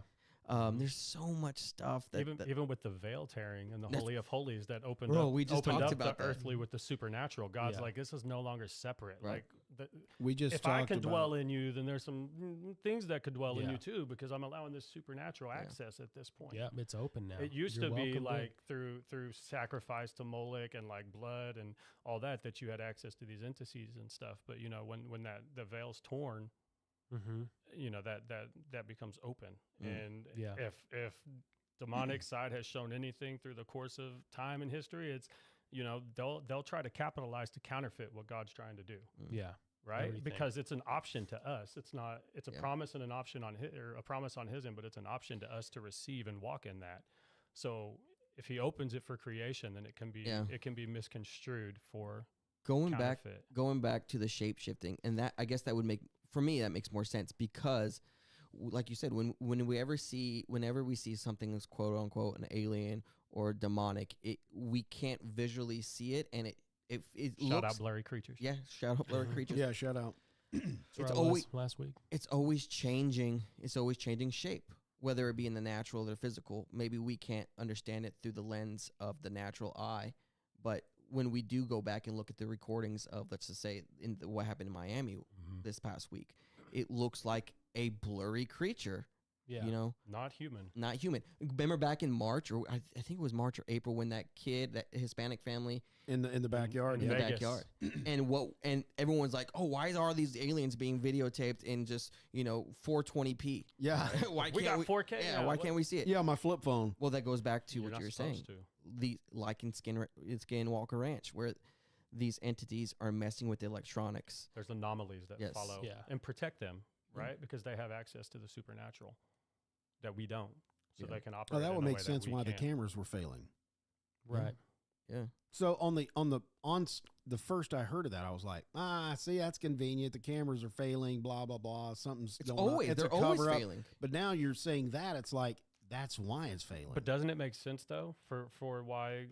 Speaker 7: There's so much stuff that
Speaker 6: Even with the veil tearing and the
Speaker 7: That's-
Speaker 6: Holy of Holies that opened
Speaker 7: Bro,
Speaker 6: up,
Speaker 7: we just
Speaker 6: opened
Speaker 7: talked
Speaker 6: up
Speaker 7: about
Speaker 6: the
Speaker 7: that.
Speaker 6: earthly with the supernatural. God's
Speaker 8: Yeah.
Speaker 6: like, this is no longer separate.
Speaker 7: Right.
Speaker 6: Like,
Speaker 5: We just
Speaker 6: if I
Speaker 5: talked
Speaker 6: can
Speaker 5: about
Speaker 6: dwell in you, then there's some things that could dwell in
Speaker 8: Yeah.
Speaker 6: you too, because I'm allowing this supernatural access at this point.
Speaker 8: Yeah, it's open now.
Speaker 6: It used
Speaker 8: You're
Speaker 6: to be
Speaker 8: welcome in.
Speaker 6: like through sacrifice to Moloch and like blood and all that you had access to these entities and stuff. But when the veil's torn,
Speaker 8: Mm-hmm.
Speaker 6: that becomes open. And
Speaker 8: Yeah.
Speaker 6: if demonic side has shown anything through the course of time and history, it's they'll try to capitalize to counterfeit what God's trying to do.
Speaker 8: Yeah.
Speaker 6: Right?
Speaker 8: Everything.
Speaker 6: Because it's an option to us. It's not. It's a
Speaker 7: Yeah.
Speaker 6: promise and an option on his, or a promise on his end, but it's an option to us to receive and walk in that. So if he opens it for creation, then it can be misconstrued for
Speaker 7: going
Speaker 6: counterfeit.
Speaker 7: back to the shape shifting, and that, I guess that would that makes more sense, because like you said, whenever we see something that's quote unquote an alien or demonic, we can't visually see it, and it
Speaker 6: Shout
Speaker 7: looks,
Speaker 6: out blurry creatures.
Speaker 7: yeah, shout out blurry creatures.
Speaker 5: Yeah, shout out.
Speaker 8: It's
Speaker 7: always-
Speaker 8: always last week.
Speaker 7: It's always changing. It's always changing shape, whether it be in the natural or the physical. Maybe we can't understand it through the lens of the natural eye, but when we do go back and look at the recordings of, let's just say, what happened in Miami this past week, it looks like a blurry creature.
Speaker 8: Yeah.
Speaker 6: Not human.
Speaker 7: Not human. Remember back in March, or I think it was March or April, when that kid, that Hispanic family
Speaker 5: In the backyard.
Speaker 7: in the
Speaker 6: Vegas.
Speaker 7: backyard, and everyone's like, "Oh, why are these aliens being videotaped in just 420p?
Speaker 5: Yeah.
Speaker 7: Why
Speaker 6: We
Speaker 7: can't
Speaker 6: got 4K.
Speaker 7: Yeah,
Speaker 6: Yeah,
Speaker 7: why
Speaker 6: what-
Speaker 7: can't we see it?
Speaker 5: Yeah, my flip phone.
Speaker 7: Well, that goes back to what
Speaker 6: not
Speaker 7: you're saying.
Speaker 6: supposed to.
Speaker 7: Like in Skinwalker Ranch, where these entities are messing with the electronics.
Speaker 6: There's anomalies that
Speaker 7: Yes.
Speaker 6: follow
Speaker 8: Yeah.
Speaker 6: and protect them, right? Because they have access to the supernatural that we don't. So
Speaker 7: Yeah.
Speaker 6: they can operate.
Speaker 5: Oh, that
Speaker 6: in
Speaker 5: would
Speaker 6: a
Speaker 5: make
Speaker 6: way that
Speaker 5: sense
Speaker 6: we
Speaker 5: why the
Speaker 6: can't.
Speaker 5: cameras were failing.
Speaker 8: Right.
Speaker 7: Yeah.
Speaker 5: So on the first I heard of that, I was like, see, that's convenient. The cameras are failing, blah blah blah. Something's
Speaker 7: It's
Speaker 5: going on.
Speaker 7: always
Speaker 5: It's
Speaker 7: they're
Speaker 5: a
Speaker 7: always
Speaker 5: cover-up.
Speaker 7: failing.
Speaker 5: But now you're saying that it's like that's why it's failing.
Speaker 6: But doesn't it make sense though for why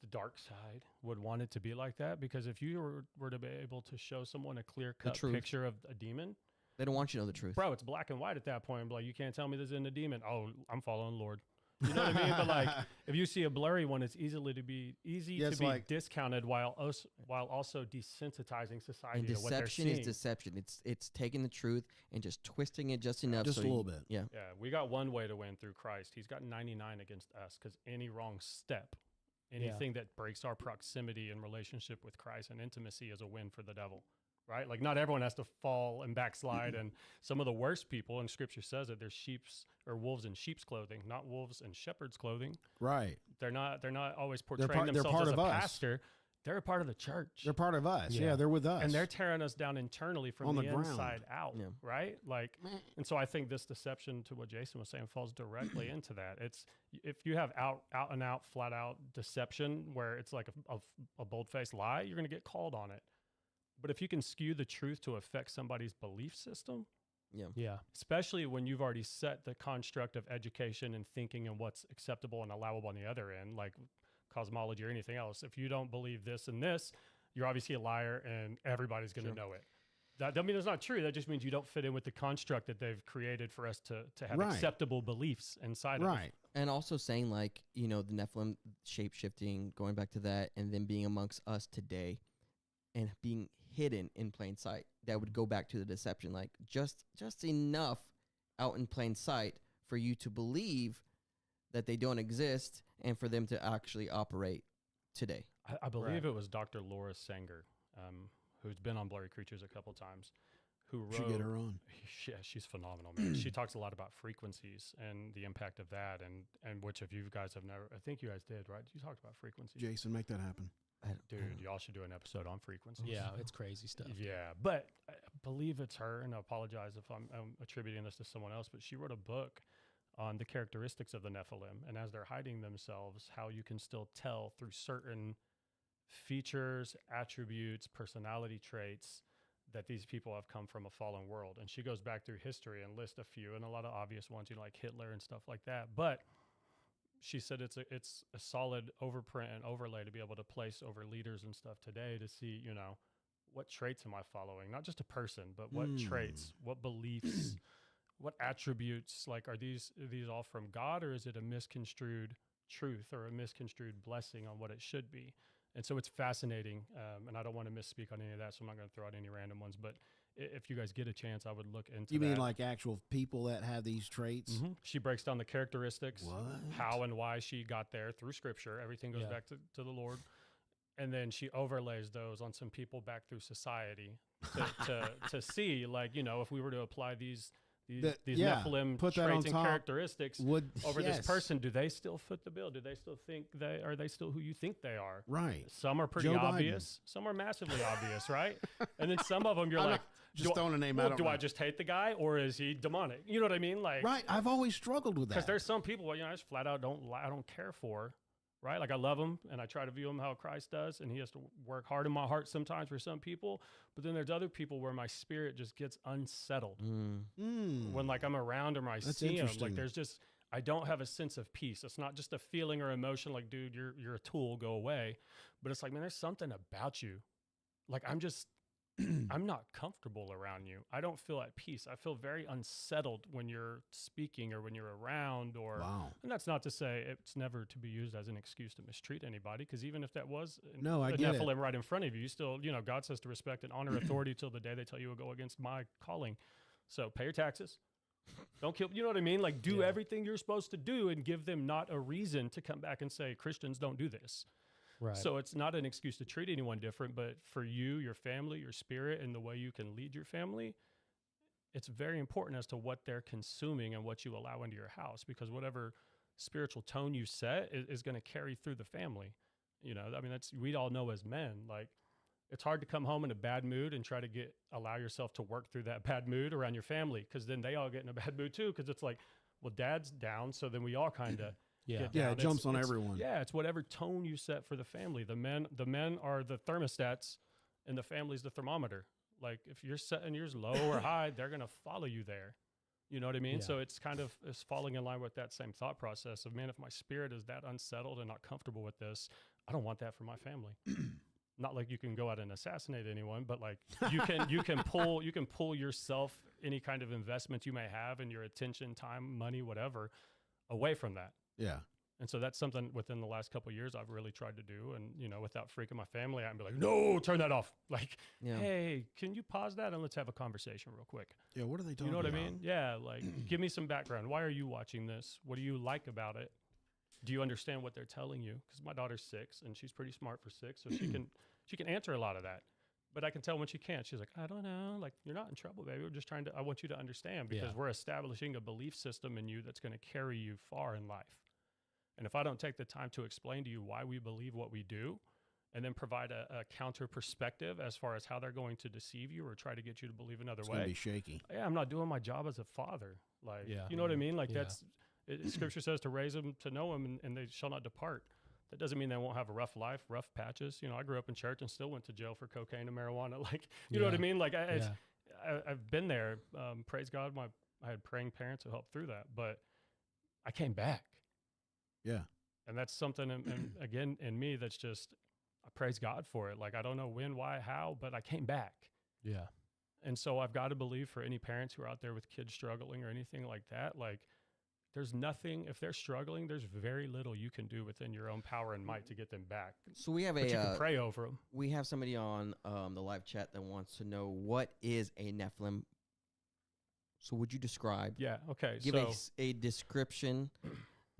Speaker 6: the dark side would want it to be like that? Because if you were to be able to show someone a clear cut
Speaker 7: truth.
Speaker 6: picture of a demon,
Speaker 7: They don't want you to know the truth.
Speaker 6: bro, it's black and white at that point. Like, you can't tell me this isn't a demon. Oh, I'm following Lord. You know what I mean? But like, if you see a blurry one, it's easy to be
Speaker 5: it's like-
Speaker 6: discounted while also desensitizing society
Speaker 7: And
Speaker 6: to what they're
Speaker 7: deception
Speaker 6: seeing.
Speaker 7: is deception. It's taking the truth and just twisting it just enough.
Speaker 5: Just
Speaker 7: so
Speaker 5: a little bit.
Speaker 7: Yeah.
Speaker 6: Yeah, we got one way to win through Christ. He's got 99 against us, because any wrong step, anything that breaks our proximity and relationship with Christ and intimacy is a win for the devil, right? Like, not everyone has to fall and backslide. And some of the worst people, and Scripture says that they're wolves in sheep's clothing, not wolves in shepherd's clothing.
Speaker 5: Right.
Speaker 6: They're not always
Speaker 5: They're
Speaker 6: portraying
Speaker 5: part
Speaker 6: themselves
Speaker 5: of
Speaker 6: as a
Speaker 5: us.
Speaker 6: pastor. They're a part of the church.
Speaker 5: They're part of us.
Speaker 8: Yeah.
Speaker 5: Yeah, they're with us.
Speaker 6: And they're tearing us down internally from
Speaker 5: On
Speaker 6: the
Speaker 5: the ground.
Speaker 6: inside out,
Speaker 7: Yeah.
Speaker 6: right? Like, and so I think this deception, to what Jason was saying, falls directly into that. It's, if you have out and out, flat out deception where it's like a bold-faced lie, you're going to get called on it. But if you can skew the truth to affect somebody's belief system,
Speaker 8: Yeah.
Speaker 6: especially when you've already set the construct of education and thinking and what's acceptable and allowable on the other end, like cosmology or anything else, if you don't believe this and this, you're obviously a liar and everybody's going to know it. That, I mean, it's not true. That just means you don't fit in with the construct that they've created for us to have
Speaker 5: Right.
Speaker 6: acceptable beliefs inside of.
Speaker 5: Right.
Speaker 7: And also saying like, the Nephilim shape shifting, going back to that, and then being amongst us today and being hidden in plain sight. That would go back to the deception, like just enough out in plain sight for you to believe that they don't exist and for them to actually operate today.
Speaker 6: I believe it was Dr. Laura Sanger, who's been on Blurry Creatures a couple times, who wrote.
Speaker 5: Should get her on.
Speaker 6: Yeah, she's phenomenal, man. She talks a lot about frequencies and the impact of that, and which if you guys have never, I think you guys did, right? You talked about frequencies.
Speaker 5: Jason, make that happen.
Speaker 6: Dude, y'all should do an episode on frequencies.
Speaker 8: Yeah, it's crazy stuff.
Speaker 6: Yeah, but I believe it's her, and I apologize if I'm attributing this to someone else, but she wrote a book on the characteristics of the Nephilim, and as they're hiding themselves, how you can still tell through certain features, attributes, personality traits that these people have come from a fallen world. And she goes back through history and lists a few, and a lot of obvious ones, like Hitler and stuff like that. But she said it's a solid overprint and overlay to be able to place over leaders and stuff today to see, what traits am I following? Not just a person, but what traits, what beliefs, what attributes, like are these all from God, or is it a misconstrued truth or a misconstrued blessing on what it should be? And so it's fascinating, and I don't want to misspeak on any of that, so I'm not going to throw out any random ones. But if you guys get a chance, I would look into.
Speaker 5: You mean
Speaker 6: that.
Speaker 5: like actual people that have these traits?
Speaker 6: Mm-hmm. She breaks down the characteristics,
Speaker 5: What?
Speaker 6: how and why she got there through Scripture. Everything goes back to the Lord, and then she overlays those on some people back through society to see, like, if we were to apply these Nephilim
Speaker 5: put that
Speaker 6: traits
Speaker 5: on
Speaker 6: and
Speaker 5: top,
Speaker 6: characteristics over
Speaker 5: yes.
Speaker 6: this person, do they still fit the bill? Do they still think are they still who you think they are?
Speaker 5: Right.
Speaker 6: Some are pretty
Speaker 5: Joe
Speaker 6: obvious. Some are massively obvious, right? And then some of them you're like,
Speaker 5: just throwing a name out.
Speaker 6: Do I just hate the guy, or is he demonic? You know what I mean? Like,
Speaker 5: right. I've always struggled with that.
Speaker 6: because there's some people, I just flat out I don't care for. Right? Like I love him and I try to view him how Christ does, and he has to work hard in my heart sometimes for some people. But then there's other people where my spirit just gets unsettled when like I'm around him or I see him. Like there's just, I don't have a sense of peace. It's not just a feeling or emotion like, dude, you're a tool, go away. But it's like, man, there's something about you. Like I'm not comfortable around you. I don't feel at peace. I feel very unsettled when you're speaking or when you're around. And that's not to say it's never to be used as an excuse to mistreat anybody, because even if that was a Nephilim right in front of you, you still, God says to respect and honor authority till the day they tell you will go against my calling. So pay your taxes. Don't kill, you know what I mean? Like do everything you're supposed to do and give them not a reason to come back and say, Christians don't do this.
Speaker 8: Right.
Speaker 6: So it's not an excuse to treat anyone different, but for you, your family, your spirit, and the way you can lead your family, it's very important as to what they're consuming and what you allow into your house, because whatever spiritual tone you set is going to carry through the family. I mean, we all know as men, like it's hard to come home in a bad mood and try to allow yourself to work through that bad mood around your family, because then they all get in a bad mood too, because it's like, well, dad's down, so then we all kind of
Speaker 5: it jumps on everyone.
Speaker 6: Yeah, it's whatever tone you set for the family. The men are the thermostats, and the family's the thermometer. Like if you're setting yours low or high, they're gonna follow you there. You know what I mean?
Speaker 8: Yeah.
Speaker 6: So it's falling in line with that same thought process of, man, if my spirit is that unsettled and not comfortable with this, I don't want that for my family. Not like you can go out and assassinate anyone, but like you can pull yourself, any kind of investment you may have in your attention, time, money, whatever, away from that.
Speaker 5: Yeah.
Speaker 6: And so that's something within the last couple of years I've really tried to do. And, without freaking my family out and be like, no, turn that off. Like, hey, can you pause that and let's have a conversation real quick?
Speaker 5: Yeah. What are they talking about?
Speaker 6: You know what I mean? Yeah. Like, give me some background. Why are you watching this? What do you like about it? Do you understand what they're telling you? Because my daughter's 6 and she's pretty smart for 6. So she can answer a lot of that. But I can tell when she can't. She's like, I don't know. Like, you're not in trouble, baby. We're just I want you to understand, because we're establishing a belief system in you that's going to carry you far in life. And if I don't take the time to explain to you why we believe what we do, and then provide a counter perspective as far as how they're going to deceive you or try to get you to believe another way,
Speaker 5: it's going to be shaky.
Speaker 6: Yeah, I'm not doing my job as a father. Like, you know what I mean? Like Scripture says to raise them to know him, and they shall not depart. That doesn't mean they won't have a rough life, rough patches. I grew up in church and still went to jail for cocaine and marijuana. Like, you know what I mean? Like, I've been there. Praise God, I had praying parents who helped through that, but I came back.
Speaker 5: Yeah.
Speaker 6: And that's something, and again, in me, that's just, I praise God for it. Like, I don't know when, why, how, but I came back.
Speaker 8: Yeah.
Speaker 6: And so I've got to believe for any parents who are out there with kids struggling or anything like that, like there's nothing, if they're struggling, there's very little you can do within your own power and might to get them back.
Speaker 7: So we have
Speaker 6: But you can pray over them.
Speaker 7: we have somebody on the live chat that wants to know what is a Nephilim. So would you describe?
Speaker 6: Yeah. Okay.
Speaker 7: Give
Speaker 6: so
Speaker 7: a description,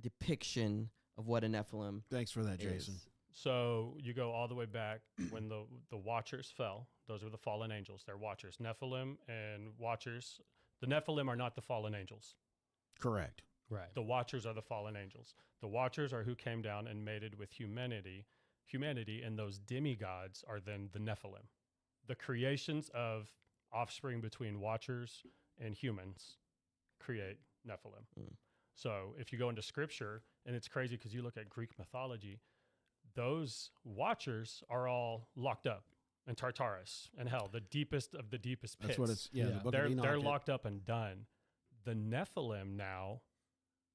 Speaker 7: depiction of what a Nephilim
Speaker 5: Thanks for that, Jason.
Speaker 7: is.
Speaker 6: So you go all the way back when the Watchers fell. Those are the fallen angels. They're Watchers. Nephilim and Watchers. The Nephilim are not the fallen angels.
Speaker 5: Correct.
Speaker 8: Right.
Speaker 6: The Watchers are the fallen angels. The Watchers are who came down and mated with humanity, and those demigods are then the Nephilim. The creations of offspring between Watchers and humans create Nephilim. So if you go into scripture, and it's crazy because you look at Greek mythology, those Watchers are all locked up in Tartarus and hell, the deepest of the deepest pits.
Speaker 5: That's what it's, The book of
Speaker 6: They're
Speaker 5: Enoch,
Speaker 6: locked up and done. The Nephilim now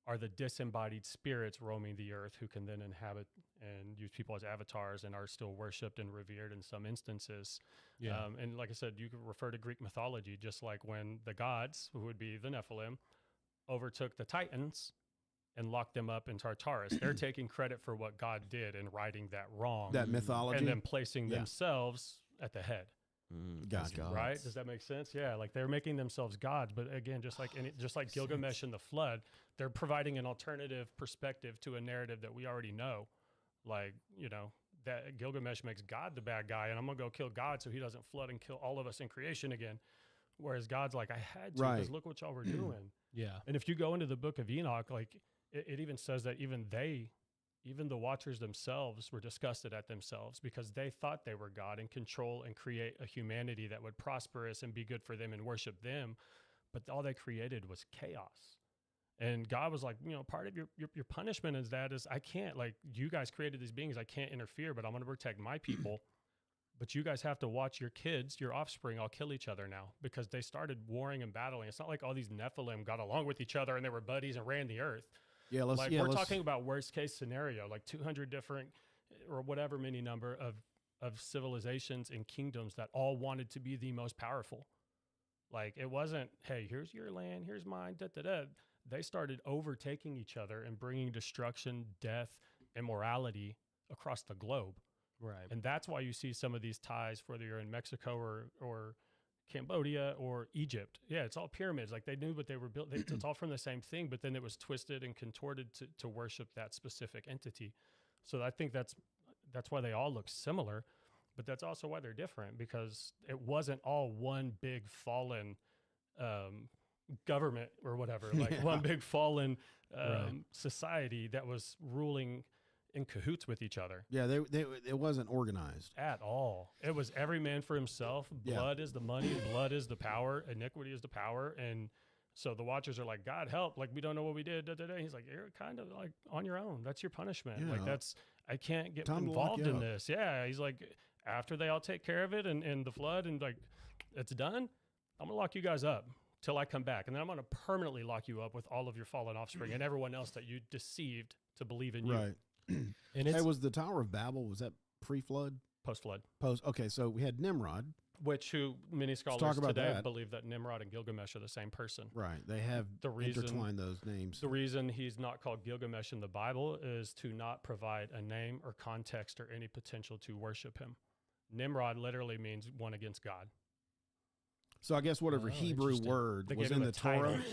Speaker 6: are the disembodied spirits roaming the earth who can then inhabit and use people as avatars and are still worshipped and revered in some instances.
Speaker 8: Yeah.
Speaker 6: And like I said, you could refer to Greek mythology, just like when the gods, who would be the Nephilim, overtook the Titans and locked them up in Tartarus. They're taking credit for what God did in righting that wrong.
Speaker 5: that mythology.
Speaker 6: And then placing themselves at the head.
Speaker 5: Gotcha.
Speaker 6: Right? Does that make sense? Yeah, like they're making themselves gods, but again, just like Gilgamesh and the flood, they're providing an alternative perspective to a narrative that we already know. Like, you know, that Gilgamesh makes God the bad guy, and I'm gonna go kill God so he doesn't flood and kill all of us in creation again. Whereas God's like, I had to, because look what y'all were doing.
Speaker 8: Yeah.
Speaker 6: And if you go into the book of Enoch, like it even says that even the Watchers themselves were disgusted at themselves because they thought they were God and control and create a humanity that would prosper us and be good for them and worship them. But all they created was chaos. And God was like, you know, part of your punishment is I can't, like, you guys created these beings. I can't interfere, but I'm going to protect my people. But you guys have to watch your kids, your offspring, all kill each other now because they started warring and battling. It's not like all these Nephilim got along with each other and they were buddies and ran the earth.
Speaker 5: Yeah,
Speaker 6: We're talking about worst case scenario, like 200 different or whatever many number of civilizations and kingdoms that all wanted to be the most powerful. Like it wasn't, hey, here's your land, here's mine, da da da. They started overtaking each other and bringing destruction, death, immorality across the globe.
Speaker 8: Right.
Speaker 6: And that's why you see some of these ties, whether you're in Mexico or Cambodia or Egypt. Yeah, it's all pyramids. Like they knew what they were built. It's all from the same thing, but then it was twisted and contorted to worship that specific entity. So I think that's why they all look similar, but that's also why they're different because it wasn't all one big fallen government or whatever, like one big fallen society that was ruling in cahoots with each other.
Speaker 5: Yeah, it wasn't organized
Speaker 6: at all. It was every man for himself. Blood is the money. Blood is the power. Iniquity is the power. And so the Watchers are like, God help. Like, we don't know what we did. Da, da, da. He's like, you're kind of like on your own. That's your punishment.
Speaker 5: Yeah.
Speaker 6: Like I can't get
Speaker 5: Time to lock
Speaker 6: involved
Speaker 5: you
Speaker 6: in
Speaker 5: up.
Speaker 6: this. Yeah. He's like, after they all take care of it and the flood and like, it's done, I'm gonna lock you guys up till I come back. And then I'm gonna permanently lock you up with all of your fallen offspring and everyone else that you deceived to believe in you.
Speaker 5: Right.
Speaker 8: And it's,
Speaker 5: Hey, was the Tower of Babel, was that pre-flood?
Speaker 6: Post-flood.
Speaker 5: Okay, so we had Nimrod.
Speaker 6: Who many scholars
Speaker 5: talk about
Speaker 6: today
Speaker 5: that.
Speaker 6: believe that Nimrod and Gilgamesh are the same person.
Speaker 5: Right. They have intertwined those names.
Speaker 6: The reason he's not called Gilgamesh in the Bible is to not provide a name or context or any potential to worship him. Nimrod literally means one against God.
Speaker 5: So I guess whatever Hebrew
Speaker 8: interesting.
Speaker 5: word
Speaker 6: They
Speaker 5: was
Speaker 6: gave
Speaker 5: in
Speaker 6: him
Speaker 5: the
Speaker 6: a title.
Speaker 5: Torah,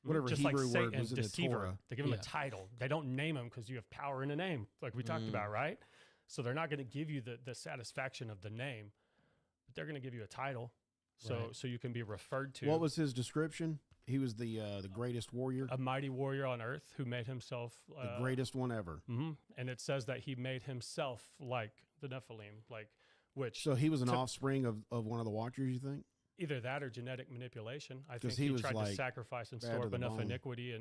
Speaker 5: whatever
Speaker 6: Just
Speaker 5: Hebrew
Speaker 6: like
Speaker 5: word
Speaker 6: Satan,
Speaker 5: was in the
Speaker 6: deceiver.
Speaker 5: Torah.
Speaker 6: They give him a
Speaker 8: Yeah.
Speaker 6: title. They don't name him because you have power in a name, like we talked about, right? So they're not going to give you the satisfaction of the name, but they're going to give you a title, so you can be referred to.
Speaker 5: What was his description? He was the greatest warrior,
Speaker 6: a mighty warrior on earth who made himself
Speaker 5: the greatest one ever.
Speaker 6: And it says that he made himself like the Nephilim, like which.
Speaker 5: So he was an offspring of one of the Watchers, you think?
Speaker 6: Either that or genetic manipulation. I think
Speaker 5: he was
Speaker 6: tried
Speaker 5: like
Speaker 6: to sacrifice and
Speaker 5: bad
Speaker 6: store
Speaker 5: to
Speaker 6: up
Speaker 5: the
Speaker 6: enough
Speaker 5: bone.
Speaker 6: iniquity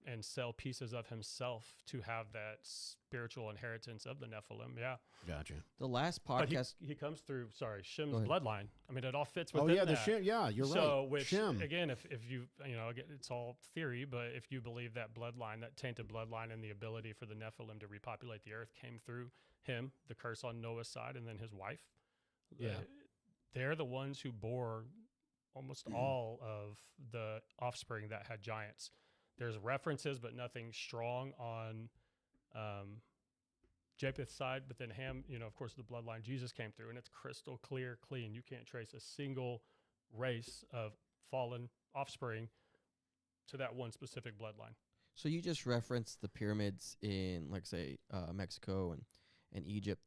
Speaker 6: and sell pieces of himself to have that spiritual inheritance of the Nephilim. Yeah.
Speaker 5: Gotcha.
Speaker 7: The last
Speaker 6: But
Speaker 7: podcast.
Speaker 6: he comes through, Shem's
Speaker 7: ahead.
Speaker 6: bloodline. I mean, it all fits
Speaker 5: Oh
Speaker 6: within
Speaker 5: yeah,
Speaker 6: that.
Speaker 5: Shem. Yeah, you're
Speaker 6: So,
Speaker 5: right.
Speaker 6: which
Speaker 5: Shem.
Speaker 6: again, if you again, it's all theory, but if you believe that bloodline, that tainted bloodline, and the ability for the Nephilim to repopulate the earth came through him, the curse on Noah's side, and then his wife.
Speaker 8: Yeah.
Speaker 6: They're the ones who bore almost all of the offspring that had giants. There's references, but nothing strong on Japheth's side. But then Ham, of course, the bloodline Jesus came through, and it's crystal clear, clean. You can't trace a single race of fallen offspring to that one specific bloodline.
Speaker 7: So you just referenced the pyramids in, like, say, Mexico and Egypt.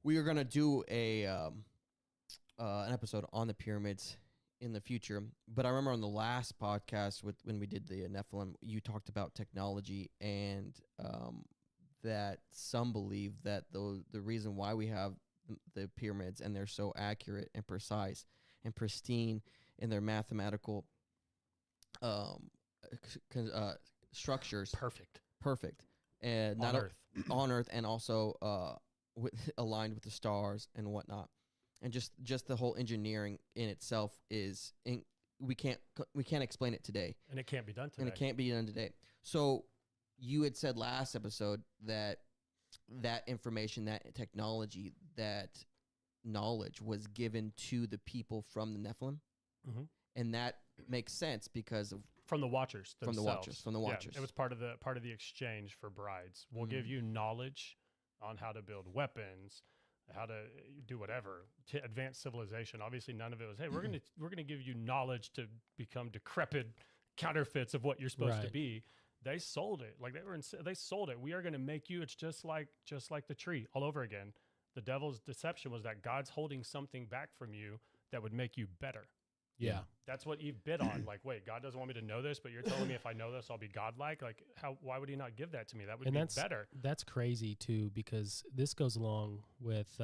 Speaker 7: We are going to do an episode on the pyramids in the future. But I remember on the last podcast when we did the Nephilim, you talked about technology and that some believe that the reason why we have the pyramids and they're so accurate and precise and pristine in their mathematical structures. Perfect. And not
Speaker 6: Earth.
Speaker 7: On Earth, and also aligned with the stars and whatnot. And just the whole engineering in itself is we can't explain it today.
Speaker 6: And it can't be done today.
Speaker 7: So you had said last episode that information, that technology, that knowledge was given to the people from the Nephilim.
Speaker 6: Mm-hmm.
Speaker 7: And that makes sense because of
Speaker 6: from the Watchers themselves.
Speaker 7: From the Watchers.
Speaker 6: Yeah, it was part of the exchange for brides. We'll give you knowledge on how to build weapons, how to do whatever, to advance civilization. Obviously, none of it was, hey, we're gonna give you knowledge to become decrepit counterfeits of what you're supposed to be. They sold it. Like they sold it. We are gonna make you. It's just like the tree all over again. The devil's deception was that God's holding something back from you that would make you better.
Speaker 8: Yeah.
Speaker 6: That's what Eve bid on. Like, wait, God doesn't want me to know this, but you're telling me if I know this, I'll be godlike. Like, why would he not give that to me? That would be better.
Speaker 8: That's crazy too, because this goes along with,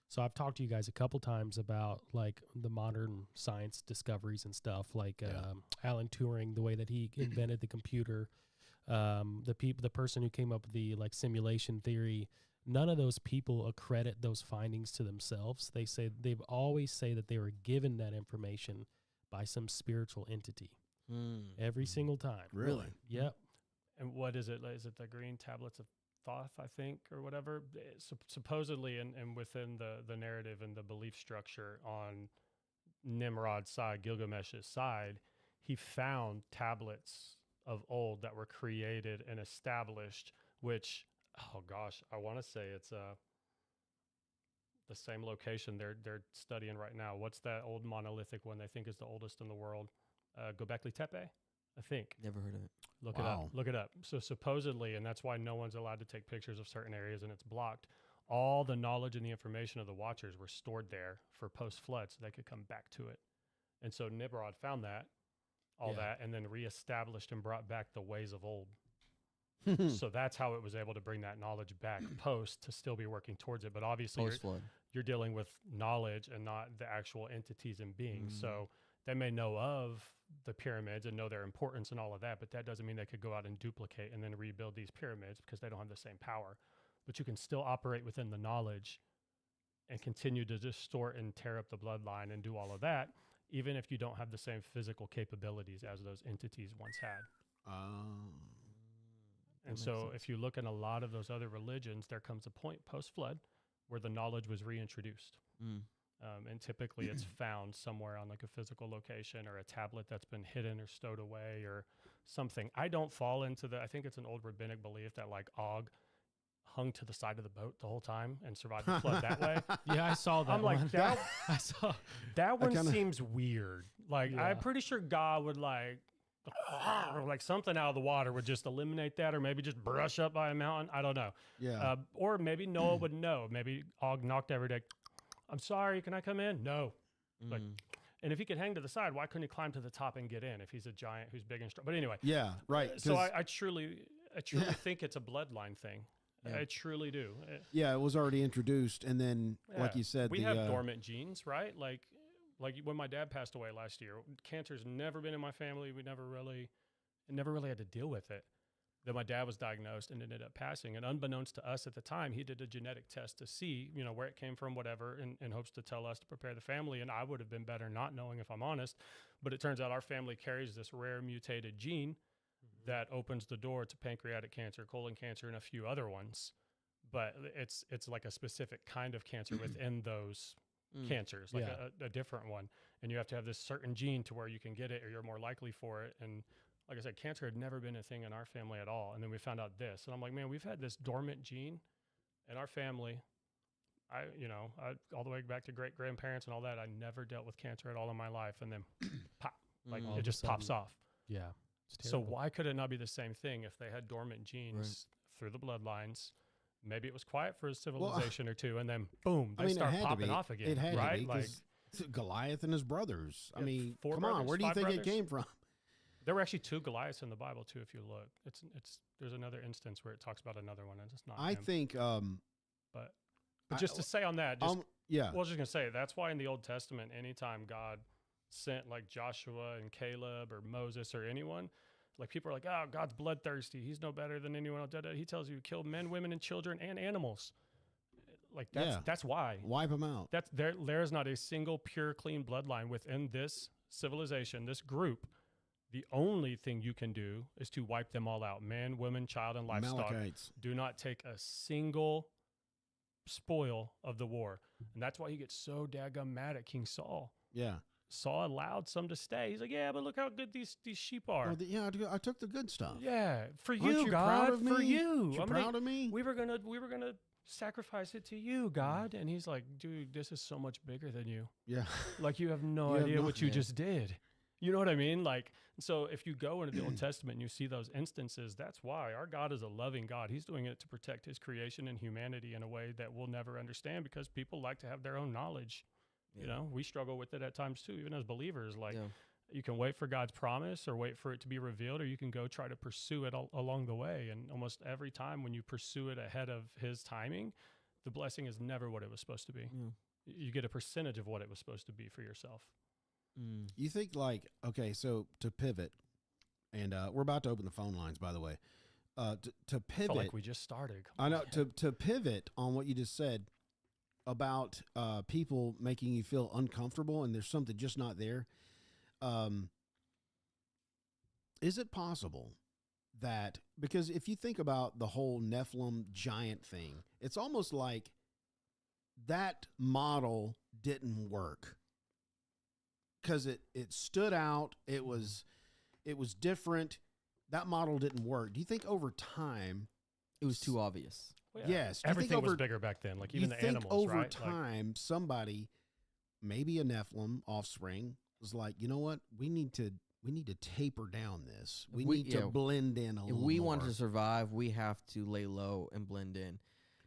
Speaker 8: so I've talked to you guys a couple times about like the modern science discoveries and stuff, like Alan Turing, the way that he invented the computer, the person who came up with the like simulation theory. None of those people accredit those findings to themselves. They've always say that they were given that information by some spiritual entity every single time.
Speaker 5: Really?
Speaker 8: Yep.
Speaker 6: And what is it? Is it the green tablets of Thoth, I think, or whatever? Supposedly, and within the narrative and the belief structure on Nimrod's side, Gilgamesh's side, he found tablets of old that were created and established, which, oh gosh, I want to say it's the same location they're studying right now. What's that old monolithic one they think is the oldest in the world? Göbekli Tepe, I think.
Speaker 7: Never heard of it.
Speaker 6: Look it up. So supposedly, and that's why no one's allowed to take pictures of certain areas and it's blocked, all the knowledge and the information of the Watchers were stored there for post-flood so they could come back to it. And so Nimrod found that, that, and then reestablished and brought back the ways of old. So that's how it was able to bring that knowledge back post to still be working towards it. But obviously you're dealing with knowledge and not the actual entities and beings. So they may know of the pyramids and know their importance and all of that, but that doesn't mean they could go out and duplicate and then rebuild these pyramids because they don't have the same power. But you can still operate within the knowledge and continue to distort and tear up the bloodline and do all of that, even if you don't have the same physical capabilities as those entities once had. And so if you look at a lot of those other religions, there comes a point post-flood where the knowledge was reintroduced. And typically it's found somewhere on like a physical location or a tablet that's been hidden or stowed away or something. I don't fall into I think it's an old rabbinic belief that like Og hung to the side of the boat the whole time and survived the flood that way.
Speaker 8: Yeah, I saw that.
Speaker 6: I'm
Speaker 8: one.
Speaker 6: like, that one seems weird. Like, I'm pretty sure God would like something out of the water would just eliminate that, or maybe just brush up by a mountain. I don't know.
Speaker 5: Yeah.
Speaker 6: Or maybe Noah would know. Maybe Og knocked every day. I'm sorry, can I come in? No. Like, and if he could hang to the side, why couldn't he climb to the top and get in if he's a giant who's big and strong? But anyway.
Speaker 5: Yeah, right.
Speaker 6: So I truly think it's a bloodline thing. I truly do.
Speaker 5: Yeah, it was already introduced, and then, like you said,
Speaker 6: we have dormant genes, right? Like when my dad passed away last year, cancer's never been in my family. We never really had to deal with it. Then my dad was diagnosed and ended up passing. And unbeknownst to us at the time, he did a genetic test to see, where it came from, whatever, in hopes to tell us to prepare the family. And I would have been better not knowing, if I'm honest. But it turns out our family carries this rare mutated gene that opens the door to pancreatic cancer, colon cancer, and a few other ones. But it's like a specific kind of cancer within those cancers, like a different one. and you have to have this certain gene to where you can get it or you're more likely for it. And like I said, cancer had never been a thing in our family at all. And then we found out this, and I'm like, man, we've had this dormant gene in our family. I all the way back to great grandparents and all that. I never dealt with cancer at all in my life. And then pop, like
Speaker 8: All of
Speaker 6: it
Speaker 8: a
Speaker 6: just pops
Speaker 8: sudden.
Speaker 6: off.
Speaker 8: Yeah. It's
Speaker 6: So
Speaker 8: terrible.
Speaker 6: why could it not be the same thing if they had dormant genes through the bloodlines? Maybe it was quiet for a civilization or two, and then boom, they start
Speaker 5: it had to
Speaker 6: popping
Speaker 5: be.
Speaker 6: off again.
Speaker 5: It had
Speaker 6: right?
Speaker 5: to be,
Speaker 6: Like
Speaker 5: 'cause Goliath and his brothers. I
Speaker 6: Yeah,
Speaker 5: mean,
Speaker 6: 4
Speaker 5: come on,
Speaker 6: brothers,
Speaker 5: where do you
Speaker 6: 5
Speaker 5: think it
Speaker 6: brothers?
Speaker 5: came from?
Speaker 6: there were actually 2 Goliaths in the Bible too. If you look, it's there's another instance where it talks about another one, and it's not.
Speaker 5: I
Speaker 6: him.
Speaker 5: think,
Speaker 6: but just to say on that,
Speaker 5: yeah,
Speaker 6: well, I was just gonna say that's why in the Old Testament, anytime God sent like Joshua and Caleb or Moses or anyone, like people are like, oh, God's bloodthirsty. He's no better than anyone else. He tells you to kill men, women, and children and animals. Like that's why.
Speaker 5: wipe them out.
Speaker 6: That's there is not a single pure, clean bloodline within this civilization, this group. The only thing you can do is to wipe them all out. Man, women, child, and livestock.
Speaker 5: Amalekites.
Speaker 6: Do not take a single spoil of the war. And that's why he gets so daggum mad at King Saul.
Speaker 5: Yeah.
Speaker 6: Saul allowed some to stay. He's like, yeah, but look how good these sheep are.
Speaker 5: Well, yeah, I took the good stuff.
Speaker 6: Yeah, for
Speaker 5: Aren't
Speaker 6: you,
Speaker 5: you
Speaker 6: God,
Speaker 5: proud of
Speaker 6: for
Speaker 5: me?
Speaker 6: you.
Speaker 5: Aren't you
Speaker 6: I'm gonna-
Speaker 5: proud of me?
Speaker 6: We were gonna sacrifice it to you, God. And he's like, dude, this is so much bigger than you.
Speaker 5: Yeah.
Speaker 6: Like you have no
Speaker 5: You have
Speaker 6: idea
Speaker 5: no-
Speaker 6: what you
Speaker 7: yeah.
Speaker 6: just did. You know what I mean? Like, so if you go into the Old Testament and you see those instances, that's why our God is a loving God. He's doing it to protect his creation and humanity in a way that we'll never understand because people like to have their own knowledge. You know, we struggle with it at times too, even as believers. Like, you can wait for God's promise or wait for it to be revealed, or you can go try to pursue it along the way. And almost every time when you pursue it ahead of his timing, the blessing is never what it was supposed to be. You get a percentage of what it was supposed to be for yourself.
Speaker 5: You think like, okay, so to pivot, and we're about to open the phone lines, by the way. To
Speaker 6: I
Speaker 5: pivot,
Speaker 6: felt like we just started. Come
Speaker 5: I know
Speaker 6: on.
Speaker 5: to pivot on what you just said about people making you feel uncomfortable, and there's something just not there. Is it possible that, because if you think about the whole Nephilim giant thing, it's almost like that model didn't work because it stood out. It was different. That model didn't work. Do you think over time,
Speaker 7: It was too obvious.
Speaker 6: Well,
Speaker 5: yes, do you think
Speaker 6: everything was
Speaker 5: over-
Speaker 6: bigger back then. Like
Speaker 5: you
Speaker 6: even the
Speaker 5: think
Speaker 6: animals,
Speaker 5: over
Speaker 6: right?
Speaker 5: time, somebody, maybe a Nephilim offspring, was like, you know what? We need to taper down this. We need to blend in a
Speaker 7: If
Speaker 5: little
Speaker 7: we
Speaker 5: more.
Speaker 7: want to survive, we have to lay low and blend in.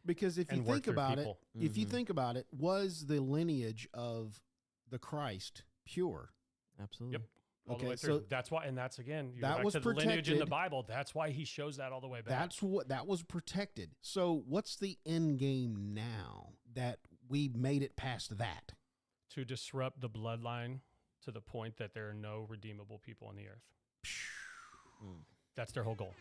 Speaker 5: Because if you
Speaker 6: And work
Speaker 5: think
Speaker 6: through
Speaker 5: about
Speaker 6: people.
Speaker 5: it, if you think about it, was the lineage of the Christ pure?
Speaker 7: Absolutely.
Speaker 6: Yep. All the
Speaker 5: Okay,
Speaker 6: way through.
Speaker 5: so
Speaker 6: That's why, and that's again, you
Speaker 5: that
Speaker 6: go back
Speaker 5: was
Speaker 6: to the lineage in the
Speaker 5: protected.
Speaker 6: Bible. That's why he shows that all the way back.
Speaker 5: That was protected. So what's the end game now that we made it past that?
Speaker 6: To disrupt the bloodline to the point that there are no redeemable people on the earth. That's their whole goal.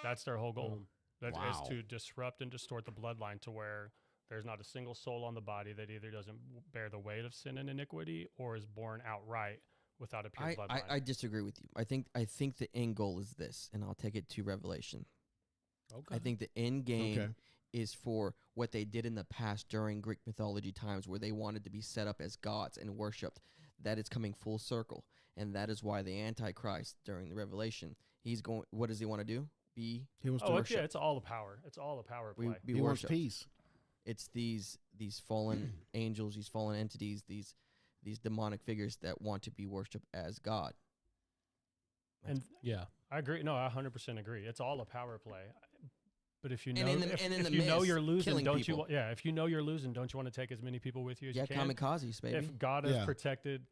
Speaker 6: That's their whole goal. That is
Speaker 5: Wow.
Speaker 6: to disrupt and distort the bloodline to where there's not a single soul on the body that either doesn't bear the weight of sin and iniquity or is born outright without a pure bloodline.
Speaker 7: I disagree with you. I think the end goal is this, and I'll take it to Revelation.
Speaker 6: Okay.
Speaker 7: I think the end game
Speaker 5: Okay.
Speaker 7: is for what they did in the past during Greek mythology times where they wanted to be set up as gods and worshipped. That is coming full circle. And that is why the Antichrist during the Revelation, what does he want to do?
Speaker 5: He wants
Speaker 6: Oh,
Speaker 5: to
Speaker 6: it's, yeah, it's all the power. It's all the power play.
Speaker 7: Be
Speaker 5: he wants
Speaker 7: worshipped.
Speaker 5: peace.
Speaker 7: It's these fallen angels, these fallen entities, these demonic figures that want to be worshipped as God.
Speaker 6: And
Speaker 8: Yeah.
Speaker 6: I agree. No, I 100% agree. It's all a power play. But if you know,
Speaker 7: And in the-
Speaker 6: if,
Speaker 7: and in
Speaker 6: if
Speaker 7: the
Speaker 6: you know
Speaker 7: midst,
Speaker 6: you're losing,
Speaker 7: killing
Speaker 6: don't you?
Speaker 7: people.
Speaker 6: If you know you're losing, don't you want to take as many people with you as
Speaker 7: Yeah,
Speaker 6: you can?
Speaker 7: kamikazes, baby.
Speaker 6: If God has
Speaker 5: Yeah.
Speaker 6: protected,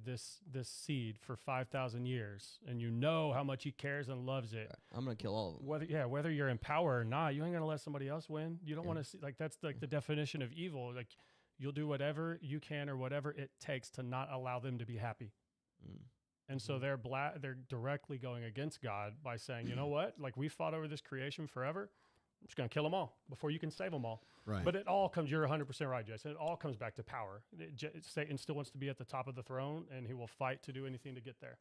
Speaker 6: this seed for 5,000 years, and you know how much He cares and loves it,
Speaker 7: I'm going to kill all of them.
Speaker 6: whether you're in power or not, you ain't gonna let somebody else win. You don't want to see that's like the definition of evil. Like you'll do whatever you can or whatever it takes to not allow them to be happy. And so they're directly going against God by saying, you know what? Like we fought over this creation forever. I'm just going to kill them all before you can save them all.
Speaker 5: Right.
Speaker 6: But it all comes, you're 100% right, Jason. It all comes back to power. Satan still wants to be at the top of the throne, and he will fight to do anything to get there.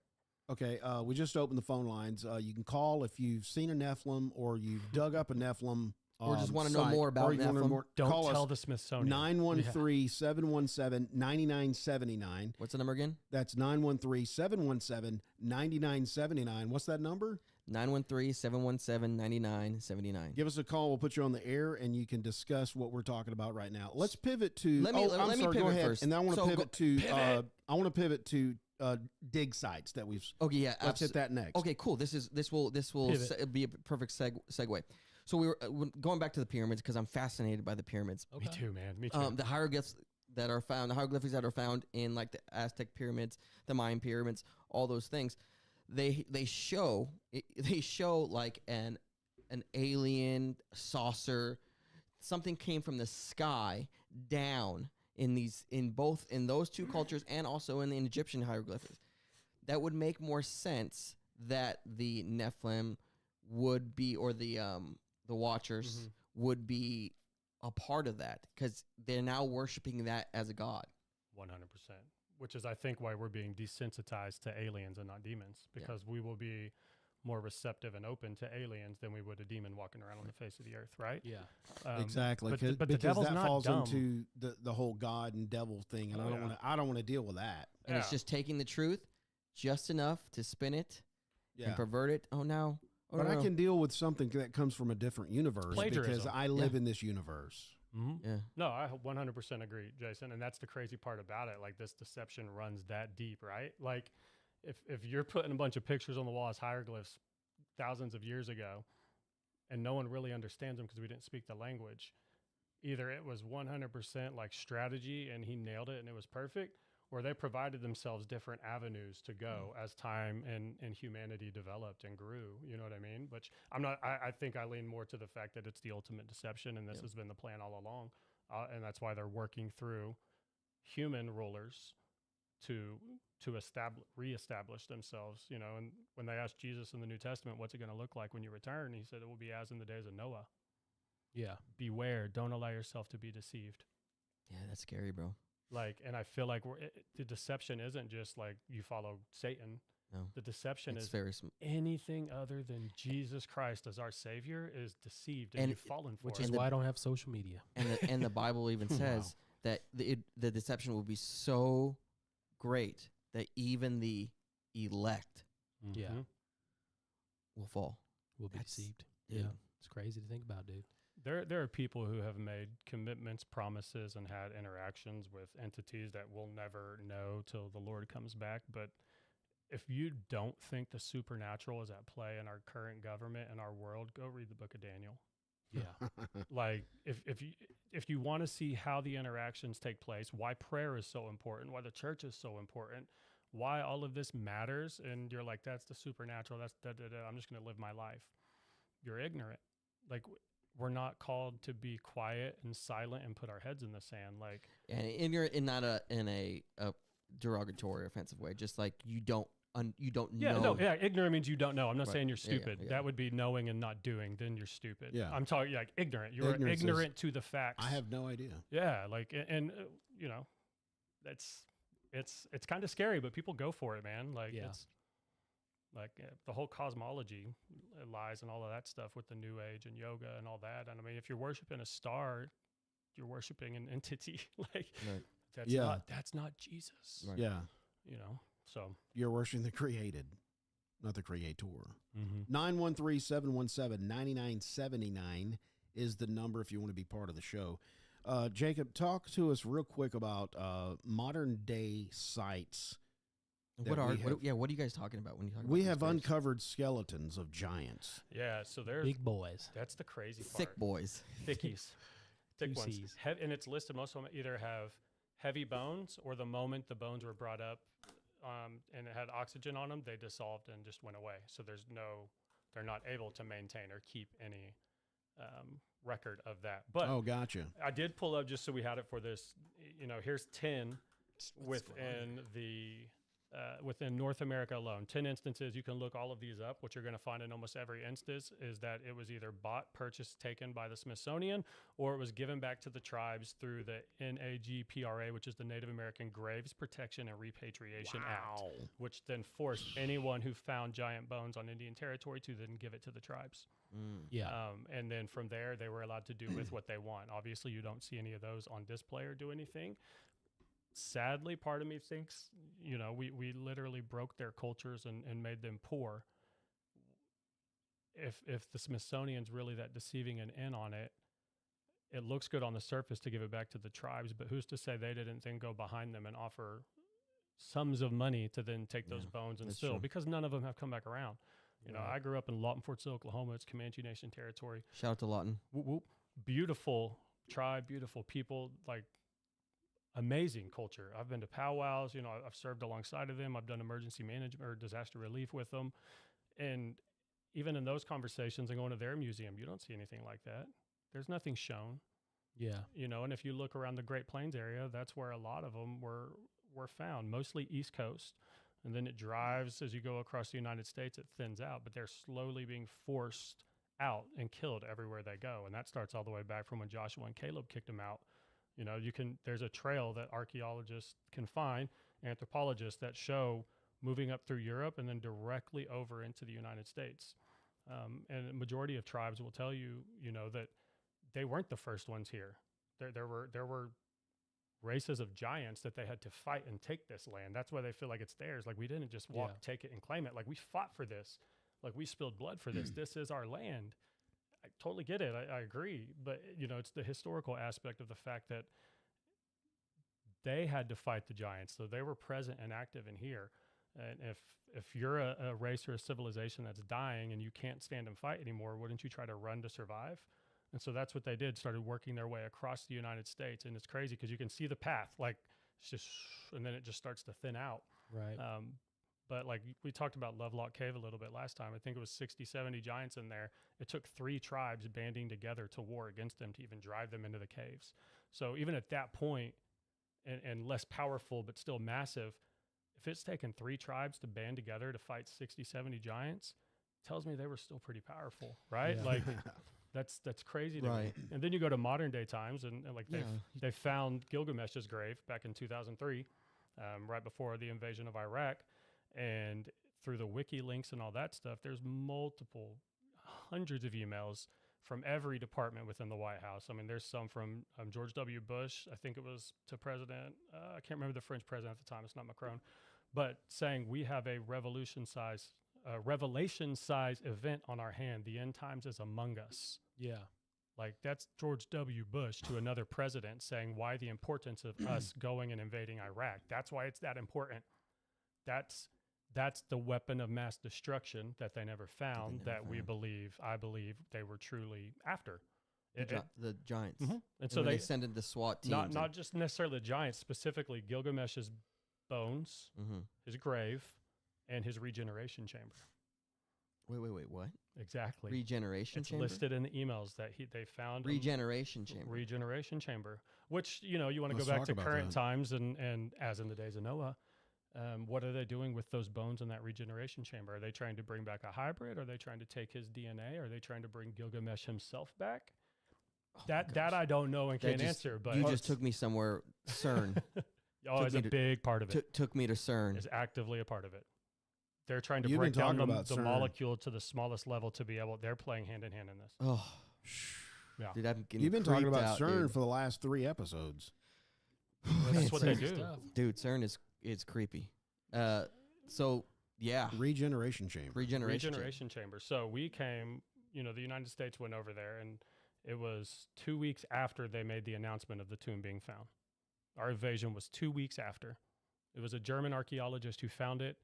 Speaker 5: Okay, we just opened the phone lines. You can call if you've seen a Nephilim or you've dug up a Nephilim
Speaker 7: Or just wanna know
Speaker 5: site,
Speaker 7: more about
Speaker 5: or you wanna know
Speaker 7: Nephilim.
Speaker 5: more,
Speaker 6: Don't
Speaker 5: call
Speaker 6: tell
Speaker 5: us
Speaker 6: the Smithsonian.
Speaker 5: 913-717-9979.
Speaker 7: What's the number again?
Speaker 5: That's 913-717-9979. What's that number?
Speaker 7: 913-717-9979.
Speaker 5: Give us a call. We'll put you on the air, and you can discuss what we're talking about right now. Let's pivot to.
Speaker 7: Let me
Speaker 5: I'm sorry.
Speaker 7: pivot
Speaker 5: Go ahead.
Speaker 7: first.
Speaker 5: And then I want to
Speaker 7: So
Speaker 5: pivot to. I want to pivot to dig sites that we've.
Speaker 7: Okay, yeah.
Speaker 5: Let's hit that next.
Speaker 7: Okay, cool. This will be a perfect segue. So we were going back to the pyramids because I'm fascinated by the pyramids.
Speaker 8: Okay.
Speaker 6: Me too, man. Me too.
Speaker 7: The hieroglyphs that are found, the hieroglyphics that are found in like the Aztec pyramids, the Mayan pyramids, all those things, they show like an alien saucer, something came from the sky down in those two cultures and also in the Egyptian hieroglyphics. That would make more sense that the Nephilim would be, or the Watchers would be a part of that because they're now worshiping that as a god.
Speaker 6: 100%. Which is, I think, why we're being desensitized to aliens and not demons, because we will be more receptive and open to aliens than we would a demon walking around on the face of the earth, right?
Speaker 8: Yeah.
Speaker 5: Exactly,
Speaker 6: But the
Speaker 5: because
Speaker 6: devil's
Speaker 5: that
Speaker 6: not
Speaker 5: falls
Speaker 6: dumb.
Speaker 5: into the whole God and devil thing, and I don't want to deal with that.
Speaker 7: And it's just taking the truth just enough to spin it and pervert it. Oh, no. Oh,
Speaker 5: But
Speaker 7: no.
Speaker 5: I can deal with something that comes from a different universe because
Speaker 6: Plagiarism.
Speaker 5: I live in this universe.
Speaker 7: Yeah.
Speaker 6: No, I 100% agree, Jason. And that's the crazy part about it. Like, this deception runs that deep, right? Like, if you're putting a bunch of pictures on the wall as hieroglyphs thousands of years ago, and no one really understands them because we didn't speak the language, either it was 100% like strategy and he nailed it and it was perfect, or they provided themselves different avenues to go as time and humanity developed and grew. You know what I mean? Which I think I lean more to the fact that it's the ultimate deception, and this has been the plan all along. And that's why they're working through human rulers to reestablish themselves, you know. And when they asked Jesus in the New Testament, what's it going to look like when you return? He said, it will be as in the days of Noah.
Speaker 8: Yeah.
Speaker 6: Beware. Don't allow yourself to be deceived.
Speaker 7: Yeah, that's scary, bro.
Speaker 6: Like, and I feel like the deception isn't just like you follow Satan.
Speaker 7: No.
Speaker 6: The deception
Speaker 7: It's
Speaker 6: is
Speaker 7: very
Speaker 6: anything other than Jesus Christ as our Savior is deceived, and you've fallen for
Speaker 8: Which
Speaker 6: it.
Speaker 8: is why I don't have social media.
Speaker 7: and the Bible even says that the deception will be so great that even the elect
Speaker 8: Yeah.
Speaker 7: will fall.
Speaker 8: Will be
Speaker 7: That's-
Speaker 8: deceived.
Speaker 7: dude.
Speaker 8: Yeah. It's crazy to think about, dude.
Speaker 6: There are people who have made commitments, promises, and had interactions with entities that we'll never know till the Lord comes back. But if you don't think the supernatural is at play in our current government and our world, go read the book of Daniel.
Speaker 8: Yeah.
Speaker 6: Like, if you want to see how the interactions take place, why prayer is so important, why the church is so important, why all of this matters, and you're like, that's the supernatural, that's I'm just going to live my life. You're ignorant. Like, we're not called to be quiet and silent and put our heads in the sand. Like,
Speaker 7: And you're not in a derogatory, offensive way. Just like you don't know.
Speaker 6: Ignorant means you don't know. I'm not
Speaker 7: Right.
Speaker 6: saying you're
Speaker 7: Yeah, yeah,
Speaker 6: stupid.
Speaker 7: yeah.
Speaker 6: That would be knowing and not doing. Then you're stupid.
Speaker 5: Yeah.
Speaker 6: I'm talking like ignorant. You're
Speaker 5: Ignorance is-
Speaker 6: ignorant to the facts.
Speaker 5: I have no idea.
Speaker 6: Yeah, like, and you know, it's kind of scary, but people go for it, man. Like,
Speaker 8: Yeah.
Speaker 6: it's like the whole cosmology lies and all of that stuff with the New Age and yoga and all that. And I mean, if you're worshiping a star, you're worshiping an entity. Like,
Speaker 7: Right.
Speaker 6: that's not Jesus.
Speaker 7: Right.
Speaker 5: Yeah.
Speaker 6: You know, so
Speaker 5: You're worshiping the created, not the creator.
Speaker 6: mm-hmm.
Speaker 5: 913-717-9979 is the number if you want to be part of the show. Jacob, talk to us real quick about modern day sites.
Speaker 7: What
Speaker 5: that
Speaker 7: are
Speaker 5: we have.
Speaker 7: what are you guys talking about when you talk about
Speaker 5: We
Speaker 7: these
Speaker 5: have
Speaker 7: graves?
Speaker 5: uncovered skeletons of giants.
Speaker 6: Yeah, so there's
Speaker 8: Big boys.
Speaker 6: that's the crazy part.
Speaker 7: thick boys.
Speaker 6: Thickies, thick
Speaker 8: Two
Speaker 6: ones.
Speaker 8: Cs.
Speaker 6: And it's listed. Most of them either have heavy bones, or the moment the bones were brought up, and it had oxygen on them, they dissolved and just went away. So they're not able to maintain or keep any record of that. But
Speaker 5: Oh, gotcha.
Speaker 6: I did pull up just so we had it for this. You know, here's 10 within the within North America alone. 10 instances, you can look all of these up. What you're going to find in almost every instance is that it was either bought, purchased, taken by the Smithsonian, or it was given back to the tribes through the NAGPRA, which is the Native American Graves Protection and Repatriation Act, which then forced anyone who found giant bones on Indian territory to then give it to the tribes. And then from there, they were allowed to do with what they want. Obviously, you don't see any of those on display or do anything. Sadly, part of me thinks, we literally broke their cultures and made them poor. If the Smithsonian's really that deceiving and in on it, it looks good on the surface to give it back to the tribes, but who's to say they didn't then go behind them and offer sums of money to then take those bones and still, because none of them have come back around. I grew up in Lawton, Fort Sill, Oklahoma. It's Comanche Nation territory.
Speaker 7: Shout out to Lawton.
Speaker 6: Whoop, whoop. Beautiful tribe, beautiful people, like amazing culture. I've been to powwows, I've served alongside of them. I've done emergency management or disaster relief with them. And even in those conversations and going to their museum, you don't see anything like that. There's nothing shown.
Speaker 8: Yeah.
Speaker 6: And if you look around the Great Plains area, that's where a lot of them were found, mostly East Coast. And then it drives as you go across the United States, it thins out, but they're slowly being forced out and killed everywhere they go. And that starts all the way back from when Joshua and Caleb kicked them out. There's a trail that archaeologists can find, anthropologists that show moving up through Europe and then directly over into the United States. And the majority of tribes will tell you, that they weren't the first ones here. There were races of giants that they had to fight and take this land. That's why they feel like it's theirs. Like, we didn't just walk, take it and claim it. Like, we fought for this. Like, we spilled blood for this. This is our land. I totally get it. I agree. But, it's the historical aspect of the fact that they had to fight the giants. So they were present and active in here. And if you're a race or a civilization that's dying and you can't stand and fight anymore, wouldn't you try to run to survive? And so that's what they did, started working their way across the United States. And it's crazy because you can see the path, like, it's just, and then it just starts to thin out.
Speaker 8: Right.
Speaker 6: But like we talked about Lovelock Cave a little bit last time. I think it was 60, 70 giants in there. It took 3 tribes banding together to war against them to even drive them into the caves. So even at that point, and less powerful, but still massive, if it's taken 3 tribes to band together to fight 60, 70 giants, tells me they were still pretty powerful, right?
Speaker 8: Yeah.
Speaker 6: Like, that's crazy to me. And then you go to modern day times, and like they found Gilgamesh's grave back in 2003, right before the invasion of Iraq. And through the wiki links and all that stuff, there's multiple hundreds of emails from every department within the White House. I mean, there's some from George W. Bush, I think it was, to President, I can't remember the French president at the time, it's not Macron, but saying we have a revelation size event on our hand. The end times is among us.
Speaker 8: Yeah.
Speaker 6: Like, that's George W. Bush to another president saying why the importance of us going and invading Iraq. That's why it's that important. That's the weapon of mass destruction that they never found, I believe they were truly after.
Speaker 7: The giants.
Speaker 6: Mm-hmm. And so
Speaker 7: they send in the SWAT team.
Speaker 6: Not just necessarily the giants, specifically Gilgamesh's bones, his grave, and his regeneration chamber.
Speaker 7: Wait, what?
Speaker 6: Exactly.
Speaker 7: Regeneration chamber?
Speaker 6: It's listed in the emails that they found.
Speaker 7: Regeneration chamber.
Speaker 6: Regeneration chamber, which, you want to go back to current times and as in the days of Noah. What are they doing with those bones in that regeneration chamber? Are they trying to bring back a hybrid? Are they trying to take his DNA? Are they trying to bring Gilgamesh himself back? That I don't know and can't answer. But
Speaker 7: you just took me somewhere. CERN.
Speaker 6: It's a big part of it.
Speaker 7: Took me to CERN.
Speaker 6: Is actively a part of it. They're trying to break down the molecule to the smallest level to be able. They're playing hand in hand in this.
Speaker 7: Oh,
Speaker 6: yeah.
Speaker 7: Dude, I'm getting
Speaker 5: You've been talking about CERN
Speaker 7: dude.
Speaker 5: for the last 3 episodes.
Speaker 6: That's what they do.
Speaker 8: Stuff.
Speaker 7: Dude, CERN is creepy. So yeah,
Speaker 5: Regeneration chamber.
Speaker 7: Regeneration
Speaker 6: chamber. So we came. The United States went over there, and it was 2 weeks after they made the announcement of the tomb being found. Our invasion was 2 weeks after. It was a German archaeologist who found it.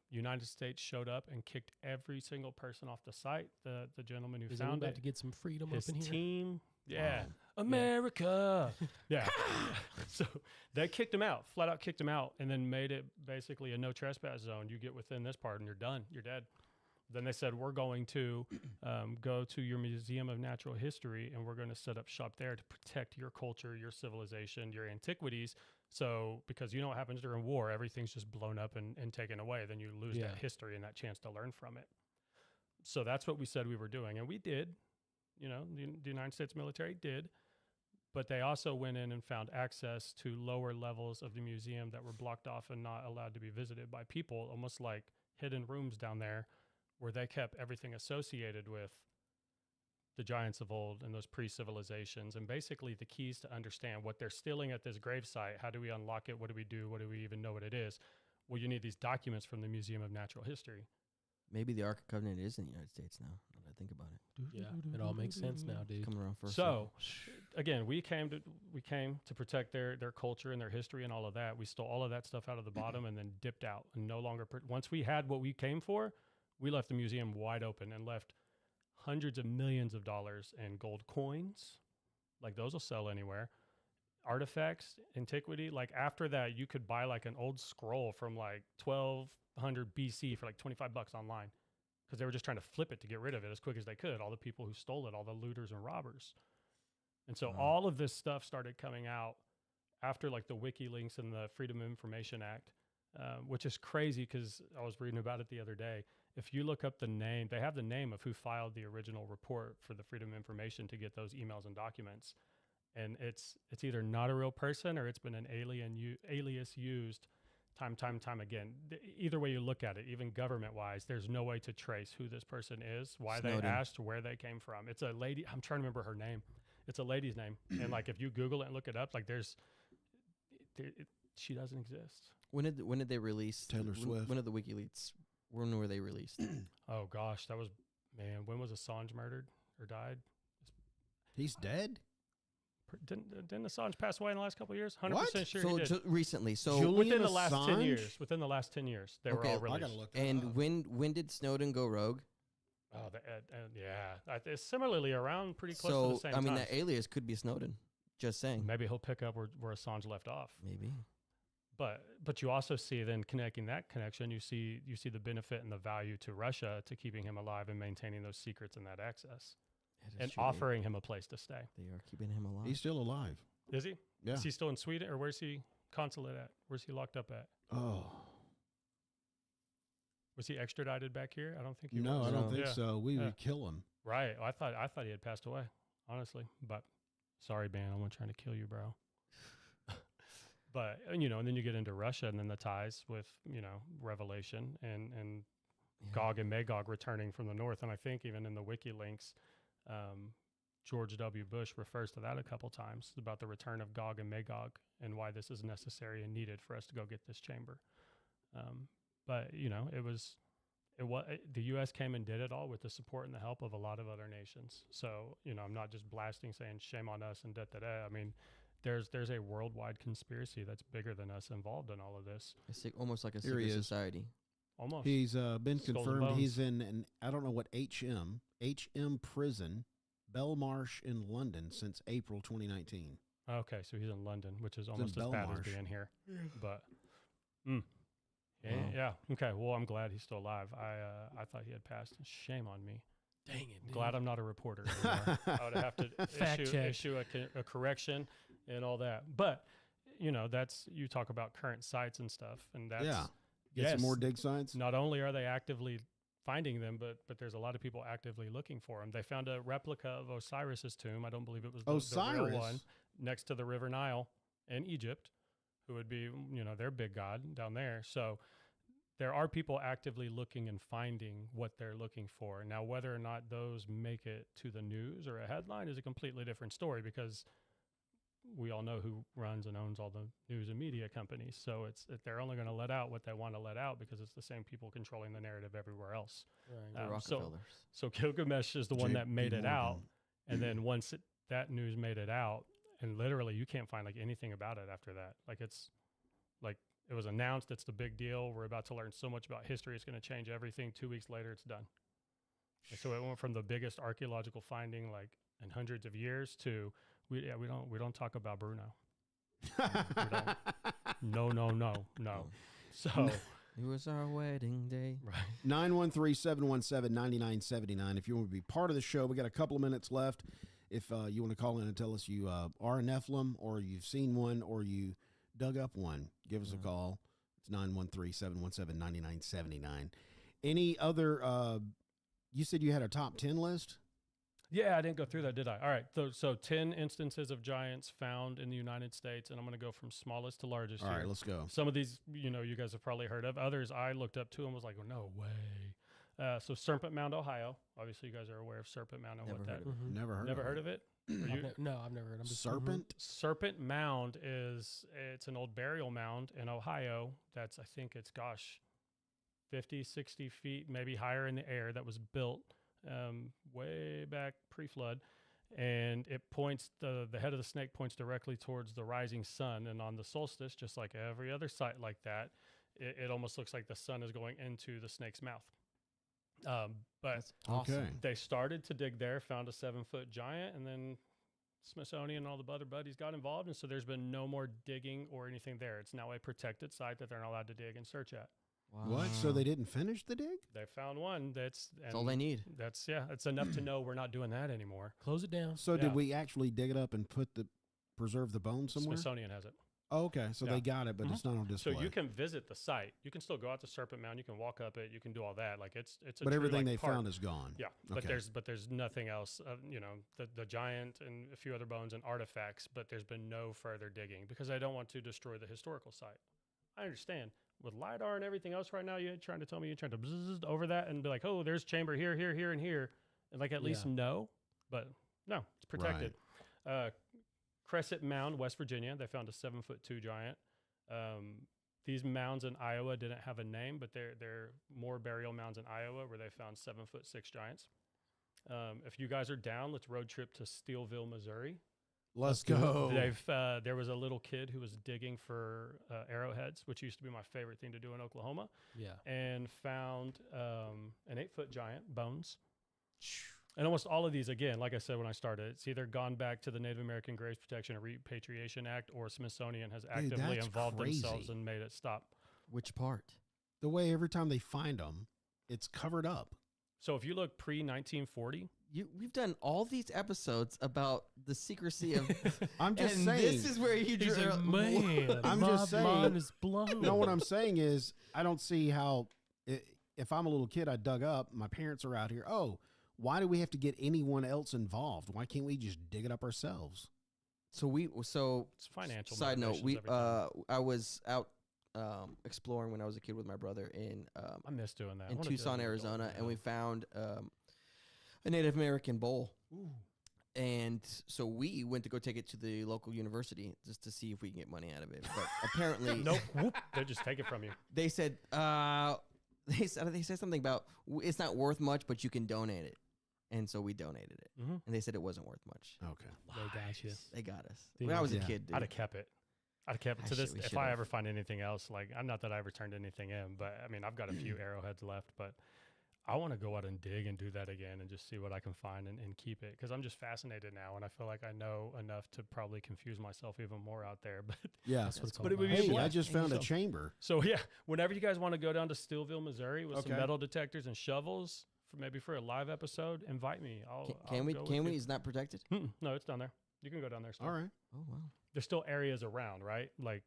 Speaker 6: United States showed up and kicked every single person off the site. The gentleman who found
Speaker 8: about
Speaker 6: it,
Speaker 8: to get some freedom
Speaker 6: his
Speaker 8: up in here.
Speaker 6: team, America, yeah. So they kicked him out, flat out kicked him out, and then made it basically a no trespass zone. You get within this part, and you're done. You're dead. Then they said, we're going to go to your Museum of Natural History, and we're going to set up shop there to protect your culture, your civilization, your antiquities, So, because you know what happens during war, everything's just blown up and taken away. Then you lose
Speaker 8: Yeah.
Speaker 6: that history and that chance to learn from it. So that's what we said we were doing. And we did, you know, the United States military did. But they also went in and found access to lower levels of the museum that were blocked off and not allowed to be visited by people, almost like hidden rooms down there where they kept everything associated with the giants of old and those pre-civilizations, and basically the keys to understand what they're stealing at this gravesite. How do we unlock it? What do we do? What do we even know what it is? Well, you need these documents from the Museum of Natural History.
Speaker 7: Maybe the Ark of Covenant is in the United States now. Now that I think about it,
Speaker 8: Yeah, it all makes sense now, dude.
Speaker 7: coming around first.
Speaker 6: So, again, we came to protect their culture and their history and all of that. We stole all of that stuff out of the bottom and then dipped out and no longer. Once we had what we came for, we left the museum wide open and left hundreds of millions of dollars in gold coins, like those will sell anywhere. Artifacts, antiquity. Like after that, you could buy like an old scroll from like 1200 BC for like $25 online, because they were just trying to flip it to get rid of it as quick as they could. All the people who stole it, all the looters and robbers. And so all of this stuff started coming out after like the WikiLeaks and the Freedom of Information Act, which is crazy because I was reading about it the other day. If you look up the name, they have the name of who filed the original report for the Freedom of Information to get those emails and documents. And it's either not a real person or it's been an alias used time again. Either way you look at it, even government-wise, there's no way to trace who this person is, why
Speaker 7: Snowden.
Speaker 6: they asked, where they came from. It's a lady. I'm trying to remember her name. It's a lady's name. And like if you Google it and look it up, like she doesn't exist.
Speaker 7: when did they release
Speaker 5: Taylor Swift.
Speaker 7: When did the WikiLeaks? When were they released?
Speaker 6: Oh gosh, that was, man, when was Assange murdered or died?
Speaker 5: He's dead?
Speaker 6: Didn't Assange pass away in the last couple of years? 100%
Speaker 5: What?
Speaker 6: sure
Speaker 7: So
Speaker 6: he did.
Speaker 7: recently. So
Speaker 5: Julian
Speaker 6: Within the last 10
Speaker 5: Assange?
Speaker 6: years. Within the last 10 years, they were
Speaker 7: Okay,
Speaker 6: all
Speaker 7: I
Speaker 6: released.
Speaker 5: gotta look that
Speaker 7: and
Speaker 5: up.
Speaker 7: when did Snowden go rogue?
Speaker 6: Oh, yeah. It's similarly around pretty close to
Speaker 7: So
Speaker 6: the same
Speaker 7: I mean,
Speaker 6: time.
Speaker 7: that alias could be Snowden. Just saying.
Speaker 6: Maybe he'll pick up where Assange left off.
Speaker 7: Maybe.
Speaker 6: But you also see then connecting that connection, you see the benefit and the value to Russia to keeping him alive and maintaining those secrets and that access,
Speaker 7: That is
Speaker 6: and
Speaker 7: true.
Speaker 6: offering him a place to stay.
Speaker 7: They are keeping him alive.
Speaker 5: He's still alive.
Speaker 6: Is he?
Speaker 5: Yeah.
Speaker 6: Is he still in Sweden, or where's he consulate at? Where's he locked up at?
Speaker 5: Oh.
Speaker 6: Was he extradited back here? I don't think he
Speaker 5: No,
Speaker 6: was.
Speaker 5: I don't
Speaker 7: No.
Speaker 5: think
Speaker 6: Yeah.
Speaker 5: so. We
Speaker 6: Yeah.
Speaker 5: would kill him.
Speaker 6: Right. I thought he had passed away, honestly. But sorry, Ben, I'm not trying to kill you, bro. But and then you get into Russia and then the ties with Revelation and
Speaker 7: Yeah.
Speaker 6: Gog and Magog returning from the north, and I think even in the WikiLeaks, George W. Bush refers to that a couple times about the return of Gog and Magog and why this is necessary and needed for us to go get this chamber. But the U.S. came and did it all with the support and the help of a lot of other nations. So I'm not just blasting saying shame on us and da-da-da. I mean, there's a worldwide conspiracy that's bigger than us involved in all of this.
Speaker 7: It's almost like a
Speaker 5: Here he
Speaker 7: secret
Speaker 5: is.
Speaker 7: society.
Speaker 6: Almost.
Speaker 5: He's been
Speaker 6: Skulls and
Speaker 5: confirmed.
Speaker 6: bones.
Speaker 5: He's in an, I don't know what HM prison, Belmarsh in London since April 2019.
Speaker 6: Okay, so he's in London, which is almost as bad as
Speaker 5: Belmarsh.
Speaker 6: being here. But
Speaker 7: Wow.
Speaker 6: yeah. Okay. Well, I'm glad he's still alive. I thought he had passed. Shame on me.
Speaker 8: Dang it, dude.
Speaker 6: Glad I'm not a reporter anymore. I would have to
Speaker 8: Fact check.
Speaker 6: issue a correction and all that. But that's, you talk about current sites and stuff, and that's
Speaker 5: Yeah. Get some more dig sites.
Speaker 6: Not only are they actively finding them, but there's a lot of people actively looking for them. They found a replica of Osiris's tomb. I don't believe it was the real one, next to the River Nile in Egypt, who would be their big god down there. So there are people actively looking and finding what they're looking for. Now, whether or not those make it to the news or a headline is a completely different story, because we all know who runs and owns all the news and media companies. So they're only going to let out what they want to let out, because it's the same people controlling the narrative everywhere else.
Speaker 8: Right.
Speaker 7: The Rockefellers.
Speaker 6: So Gilgamesh is the one that
Speaker 5: J.P.
Speaker 6: made it out.
Speaker 5: Morgan.
Speaker 6: And then once that news made it out, and literally you can't find like anything about it after that. Like it's like it was announced, it's the big deal. We're about to learn so much about history. It's going to change everything. 2 weeks later, it's done. And so it went from the biggest archaeological finding like in hundreds of years to we don't talk about Bruno. No. So
Speaker 7: It was our wedding day.
Speaker 6: right.
Speaker 5: 913-717-9979. If you want to be part of the show, we got a couple of minutes left. If you want to call in and tell us you are a Nephilim, or you've seen one, or you dug up one, give us a call. It's 913-717-9979. Any other, you said you had a top 10 list?
Speaker 6: Yeah, I didn't go through that, did I? All right. So 10 instances of giants found in the United States, and I'm going to go from smallest to largest
Speaker 5: All
Speaker 6: here.
Speaker 5: right, let's go.
Speaker 6: Some of these, you guys have probably heard of. Others I looked up to and was like, oh, no way. So Serpent Mound, Ohio. Obviously, you guys are aware of Serpent Mound and
Speaker 7: Never
Speaker 6: what
Speaker 7: heard
Speaker 6: that.
Speaker 7: of it.
Speaker 5: Never heard
Speaker 6: Never
Speaker 5: of
Speaker 6: heard
Speaker 5: it.
Speaker 6: of it?
Speaker 8: No, I've never heard. I'm just
Speaker 5: Serpent?
Speaker 6: Serpent Mound it's an old burial mound in Ohio. That's, I think it's, 50, 60 feet, maybe higher in the air, that was built way back pre-flood. And it points, the head of the snake points directly towards the rising sun. And on the solstice, just like every other site like that, it almost looks like the sun is going into the snake's mouth. But
Speaker 7: That's awesome.
Speaker 5: Okay.
Speaker 6: they started to dig there, found a 7-foot giant, and then Smithsonian and all the other buddies got involved. And so there's been no more digging or anything there. It's now a protected site that they're not allowed to dig and search at.
Speaker 7: Wow.
Speaker 5: What? So they didn't finish the dig?
Speaker 6: They found one. That's
Speaker 7: all they need.
Speaker 6: That's it's enough to know we're not doing that anymore.
Speaker 8: close it down.
Speaker 5: So
Speaker 6: Yeah.
Speaker 5: did we actually dig it up and preserve the bones somewhere?
Speaker 6: Smithsonian has it.
Speaker 5: Oh, okay. So
Speaker 6: Yeah.
Speaker 5: they got it, but it's not on display.
Speaker 6: So you can visit the site. You can still go out to Serpent Mound. You can walk up it. You can do all that. Like it's a
Speaker 5: but
Speaker 6: true,
Speaker 5: everything
Speaker 6: like,
Speaker 5: they
Speaker 6: park.
Speaker 5: found is gone.
Speaker 6: Yeah, but
Speaker 5: Okay.
Speaker 6: there's nothing else. The giant and a few other bones and artifacts, but there's been no further digging because I don't want to destroy the historical site. I understand with LiDAR and everything else right now. You're trying to tell me you're trying to bzzz over that and be like, oh, there's chamber here, here, here, and here, and like at least know. But no, it's protected. Crescent Mound, West Virginia. They found a 7'2" giant. These mounds in Iowa didn't have a name, but they're more burial mounds in Iowa where they found 7'6" giants. If you guys are down, let's road trip to Steelville, Missouri.
Speaker 5: Let's go.
Speaker 6: There was a little kid who was digging for arrowheads, which used to be my favorite thing to do in Oklahoma,
Speaker 8: Yeah.
Speaker 6: and found an 8-foot giant, bones. And almost all of these, again, like I said when I started, it's either gone back to the Native American Graves Protection and Repatriation Act, or Smithsonian has actively
Speaker 5: that's
Speaker 6: involved themselves
Speaker 5: crazy.
Speaker 6: and made it stop.
Speaker 7: Which part?
Speaker 5: The way every time they find them, it's covered up.
Speaker 6: So if you look pre-1940,
Speaker 7: We've done all these episodes about the secrecy of.
Speaker 5: I'm just
Speaker 7: and
Speaker 5: saying.
Speaker 7: this is where you
Speaker 8: He's
Speaker 7: drew.
Speaker 8: like, man,
Speaker 5: I'm
Speaker 8: my
Speaker 5: just saying-
Speaker 8: mind is blown.
Speaker 5: No, what I'm saying is, I don't see how, if I'm a little kid, I dug up, my parents are out here. Oh, why do we have to get anyone else involved? Why can't we just dig it up ourselves?
Speaker 7: So
Speaker 6: it's financial.
Speaker 7: Side note,
Speaker 6: motivations every time.
Speaker 7: I was out exploring when I was a kid with my brother in
Speaker 6: I miss doing that. I
Speaker 7: in
Speaker 6: wanna do that
Speaker 7: Tucson,
Speaker 6: as an adult,
Speaker 7: Arizona, and
Speaker 6: yeah.
Speaker 7: we found a Native American bull. And so we went to go take it to the local university just to see if we can get money out of it. But apparently,
Speaker 6: Nope. Whoop, they just take it from you.
Speaker 7: they said they said something about it's not worth much, but you can donate it. And so we donated it,
Speaker 6: Mhm.
Speaker 7: and they said it wasn't worth much.
Speaker 5: Okay.
Speaker 8: They got you.
Speaker 7: They got us.
Speaker 8: Dude,
Speaker 7: When I was a
Speaker 5: yeah.
Speaker 7: kid, dude.
Speaker 6: I'd have kept it. I'd have kept it
Speaker 7: I
Speaker 6: to this.
Speaker 7: should- we
Speaker 6: If
Speaker 7: should've.
Speaker 6: I ever find anything else, like not that I ever turned anything in, but I mean, I've got a few arrowheads left, but I want to go out and dig and do that again and just see what I can find and keep it because I'm just fascinated now and I feel like I know enough to probably confuse myself even more out there. But
Speaker 5: Yeah.
Speaker 8: That's what it's
Speaker 6: But
Speaker 8: called.
Speaker 6: it would be
Speaker 8: Mike.
Speaker 5: Hey, I
Speaker 6: blessed.
Speaker 5: just found a
Speaker 6: So-
Speaker 5: chamber.
Speaker 6: so yeah, whenever you guys want to go down to Steelville, Missouri with some
Speaker 5: Okay.
Speaker 6: metal detectors and shovels for a live episode, invite me.
Speaker 7: Can we?
Speaker 6: go
Speaker 7: Can
Speaker 6: with
Speaker 7: we?
Speaker 6: you.
Speaker 7: It's not protected.
Speaker 6: No, it's down there. You can go down there. Still.
Speaker 5: All right.
Speaker 7: Oh wow.
Speaker 6: There's still areas around, right? Like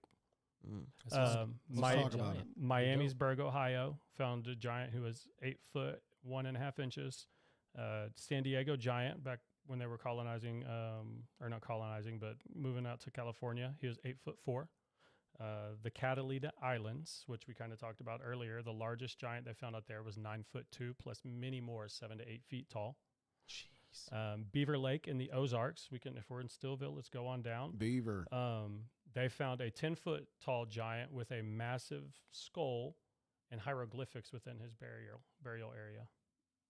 Speaker 8: That's what's-
Speaker 5: Let's talk about it.
Speaker 6: Miamisburg, Ohio, found a giant who was 8 foot 1.5 inches. San Diego giant back when they were colonizing, or not colonizing, but moving out to California. He was 8'4". The Catalina Islands, which we kind of talked about earlier, the largest giant they found out there was 9'2", plus many more 7 to 8 feet tall.
Speaker 8: Jeez.
Speaker 6: Beaver Lake in the Ozarks. If we're in Stillville, let's go on down.
Speaker 5: Beaver.
Speaker 6: They found a 10-foot tall giant with a massive skull and hieroglyphics within his burial area,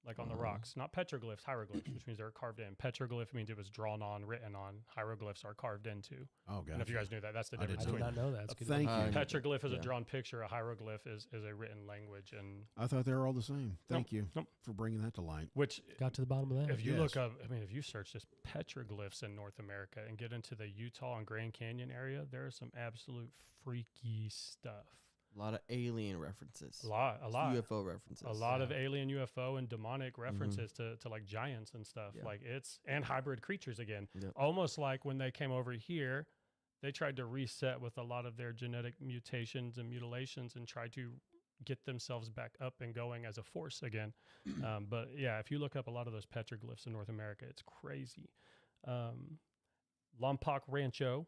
Speaker 6: like on the rocks. Not petroglyphs, hieroglyphs, which means they're carved in. Petroglyph means it was drawn on, written on. Hieroglyphs are carved into.
Speaker 5: Oh, God.
Speaker 6: And if you guys knew that, that's the
Speaker 5: I did
Speaker 6: difference
Speaker 8: I did
Speaker 6: between.
Speaker 8: not know that. It's good.
Speaker 5: Thank you.
Speaker 6: Petroglyph is a
Speaker 7: Yeah.
Speaker 6: drawn picture. A hieroglyph is a written language, and
Speaker 5: I thought they were all the same. Thank you
Speaker 6: nope.
Speaker 5: for bringing that to light.
Speaker 6: which
Speaker 8: Got to the bottom of that.
Speaker 6: if you
Speaker 5: Yes.
Speaker 6: look up, if you search just petroglyphs in North America and get into the Utah and Grand Canyon area, there is some absolute freaky stuff.
Speaker 7: A lot of alien references.
Speaker 6: A lot.
Speaker 7: UFO references.
Speaker 6: A lot of alien UFO and demonic references to like giants and stuff.
Speaker 7: Yeah.
Speaker 6: Like and hybrid creatures again.
Speaker 7: Yep.
Speaker 6: Almost like when they came over here, they tried to reset with a lot of their genetic mutations and mutilations and try to get themselves back up and going as a force again. But yeah, if you look up a lot of those petroglyphs in North America, it's crazy. Lompoc Rancho.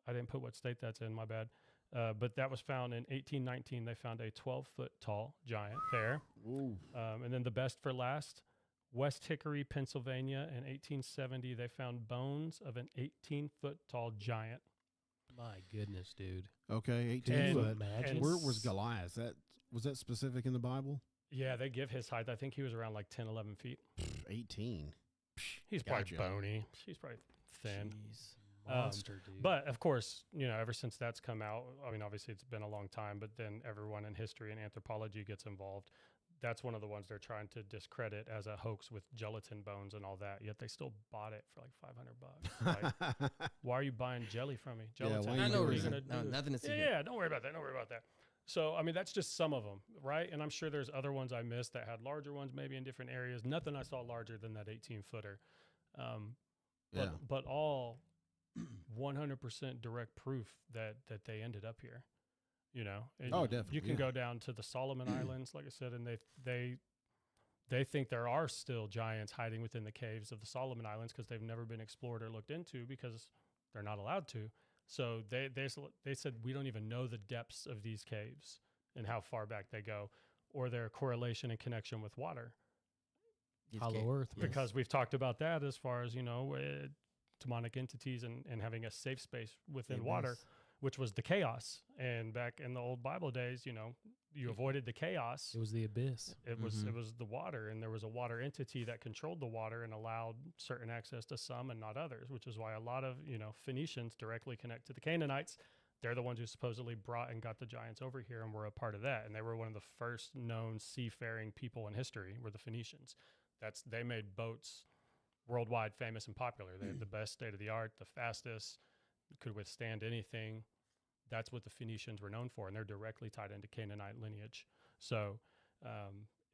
Speaker 6: I didn't put what state that's in, my bad. But that was found in 1819. They found a 12-foot tall giant there. And then the best for last, West Hickory, Pennsylvania. In 1870, they found bones of an 18-foot tall giant.
Speaker 8: My goodness, dude.
Speaker 5: Okay, 18
Speaker 6: And-
Speaker 5: foot.
Speaker 8: imagine?
Speaker 5: Where was Goliath? Was that specific in the Bible?
Speaker 6: Yeah, they give his height. I think he was around like 10, 11 feet.
Speaker 5: 18.
Speaker 6: He's
Speaker 5: Gotcha.
Speaker 6: probably bony. He's probably thin.
Speaker 7: Jeez.
Speaker 8: Monster, dude.
Speaker 6: But of course, ever since that's come out, I mean, obviously it's been a long time, but then everyone in history and anthropology gets involved. That's one of the ones they're trying to discredit as a hoax with gelatin bones and all that. Yet they still bought it for like $500. Like, why are you buying jelly from me? Gelatin.
Speaker 5: why are you
Speaker 7: No
Speaker 5: doing
Speaker 7: reason.
Speaker 5: that?
Speaker 7: No, nothing to see.
Speaker 6: Yeah,
Speaker 7: here.
Speaker 6: yeah, don't worry about that. Don't worry about that. So, I mean, that's just some of them, right? And I'm sure there's other ones I missed that had larger ones, maybe in different areas. Nothing I saw larger than that 18-footer. But all 100% direct proof that they ended up here. And
Speaker 5: Oh, definitely,
Speaker 6: You can
Speaker 5: yeah.
Speaker 6: go down to the Solomon Islands, like I said, and they think there are still giants hiding within the caves of the Solomon Islands because they've never been explored or looked into because they're not allowed to. So they said we don't even know the depths of these caves and how far back they go, or their correlation and connection with water.
Speaker 8: Hollow Earth, man.
Speaker 6: Because we've talked about that as far as demonic entities and having a safe space within water, which was the chaos. And back in the old Bible days, you avoided the chaos.
Speaker 8: It was the abyss.
Speaker 6: It was the water, and there was a water entity that controlled the water and allowed certain access to some and not others, which is why a lot of Phoenicians directly connect to the Canaanites. They're the ones who supposedly brought and got the giants over here and were a part of that. And they were one of the first known seafaring people in history, were the Phoenicians. They made boats worldwide famous and popular. They had the best state of the art, the fastest, could withstand anything. That's what the Phoenicians were known for, and they're directly tied into Canaanite lineage. So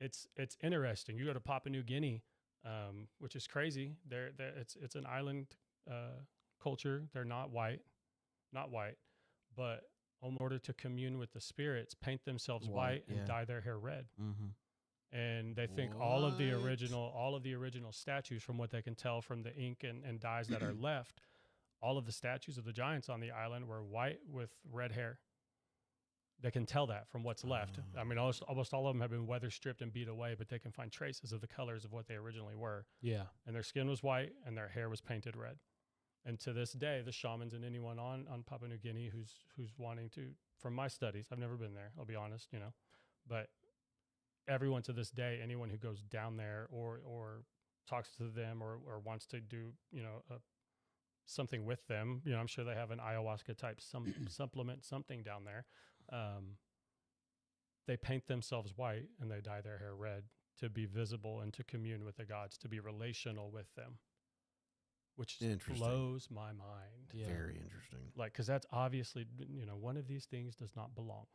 Speaker 6: it's interesting. You go to Papua New Guinea, which is crazy. It's an island culture. They're not white, but in order to commune with the spirits, paint themselves white and dye their hair red. And they think all of the original statues, from what they can tell from the ink and dyes that are left, all of the statues of the giants on the island were white with red hair. They can tell that from what's left. I mean, almost all of them have been weather stripped and beat away, but they can find traces of the colors of what they originally were.
Speaker 8: Yeah.
Speaker 6: And their skin was white and their hair was painted red. And to this day, the shamans and anyone on Papua New Guinea who's wanting to, from my studies, I've never been there, I'll be honest, but everyone to this day, anyone who goes down there or talks to them or wants to do, something with them, I'm sure they have an ayahuasca type supplement, something down there. They paint themselves white and they dye their hair red to be visible and to commune with the gods, to be relational with them, which blows my mind.
Speaker 8: Yeah.
Speaker 5: Very interesting.
Speaker 6: Like, because that's obviously, one of these things does not belong.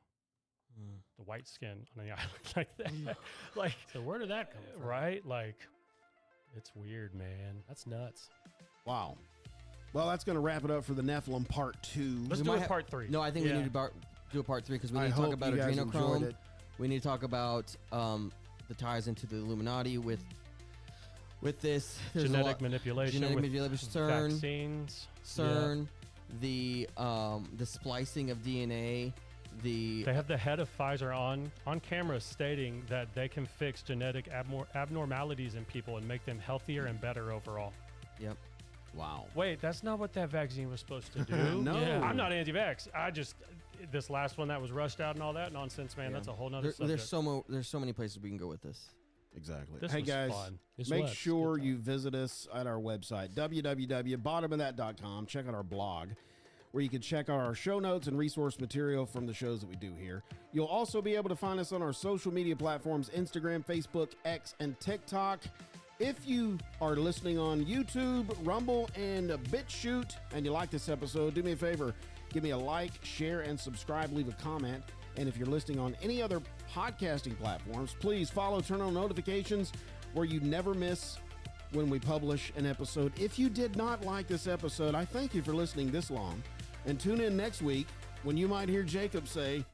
Speaker 6: The white skin on the island like that. Like,
Speaker 8: So where did that come from?
Speaker 6: right? Like, it's weird, man.
Speaker 8: That's nuts.
Speaker 5: Wow. Well, that's going to wrap it up for the Nephilim Part 2.
Speaker 6: Let's
Speaker 7: We
Speaker 6: do
Speaker 7: might
Speaker 6: a
Speaker 7: have-
Speaker 6: part 3.
Speaker 7: No, I think we
Speaker 6: Yeah.
Speaker 7: need to do a part 3 because we
Speaker 5: I
Speaker 7: need to talk
Speaker 5: hope
Speaker 7: about
Speaker 5: you guys enjoyed
Speaker 7: adrenochrome.
Speaker 5: it.
Speaker 7: We need to talk about the ties into the Illuminati with this. There's a
Speaker 6: Genetic
Speaker 7: lot-
Speaker 6: manipulation
Speaker 7: genetic
Speaker 6: with
Speaker 7: manipulation, CERN,
Speaker 6: vaccines.
Speaker 7: CERN, the splicing of DNA.
Speaker 6: They have the head of Pfizer on camera stating that they can fix genetic abnormalities in people and make them healthier and better overall.
Speaker 7: Yep.
Speaker 5: Wow.
Speaker 6: Wait, that's not what that vaccine was supposed to do.
Speaker 5: No.
Speaker 8: Yeah.
Speaker 6: I'm not anti-vax. This last one that was rushed out and all that nonsense, man,
Speaker 7: Yeah.
Speaker 6: that's a whole nother subject.
Speaker 7: There's so many places we can go with this.
Speaker 5: Exactly.
Speaker 6: This
Speaker 5: hey,
Speaker 6: was
Speaker 5: guys,
Speaker 6: fun.
Speaker 8: This
Speaker 5: make
Speaker 8: was.
Speaker 5: sure
Speaker 8: Good
Speaker 5: you visit us at our website, www.bottomofthat.com. Check out our blog, where you can check out our show notes and resource material from the shows that we do here. You'll also be able to find us on our social media platforms, Instagram, Facebook, X, and TikTok. If you are listening on YouTube, Rumble, and BitChute, and you like this episode, do me a favor, give me a like, share, and subscribe, leave a comment. And if you're listening on any other podcasting platforms, please follow, turn on notifications where you never miss when we publish an episode. If you did not like this episode, I thank you for listening this long. And tune in next week when you might hear Jacob say,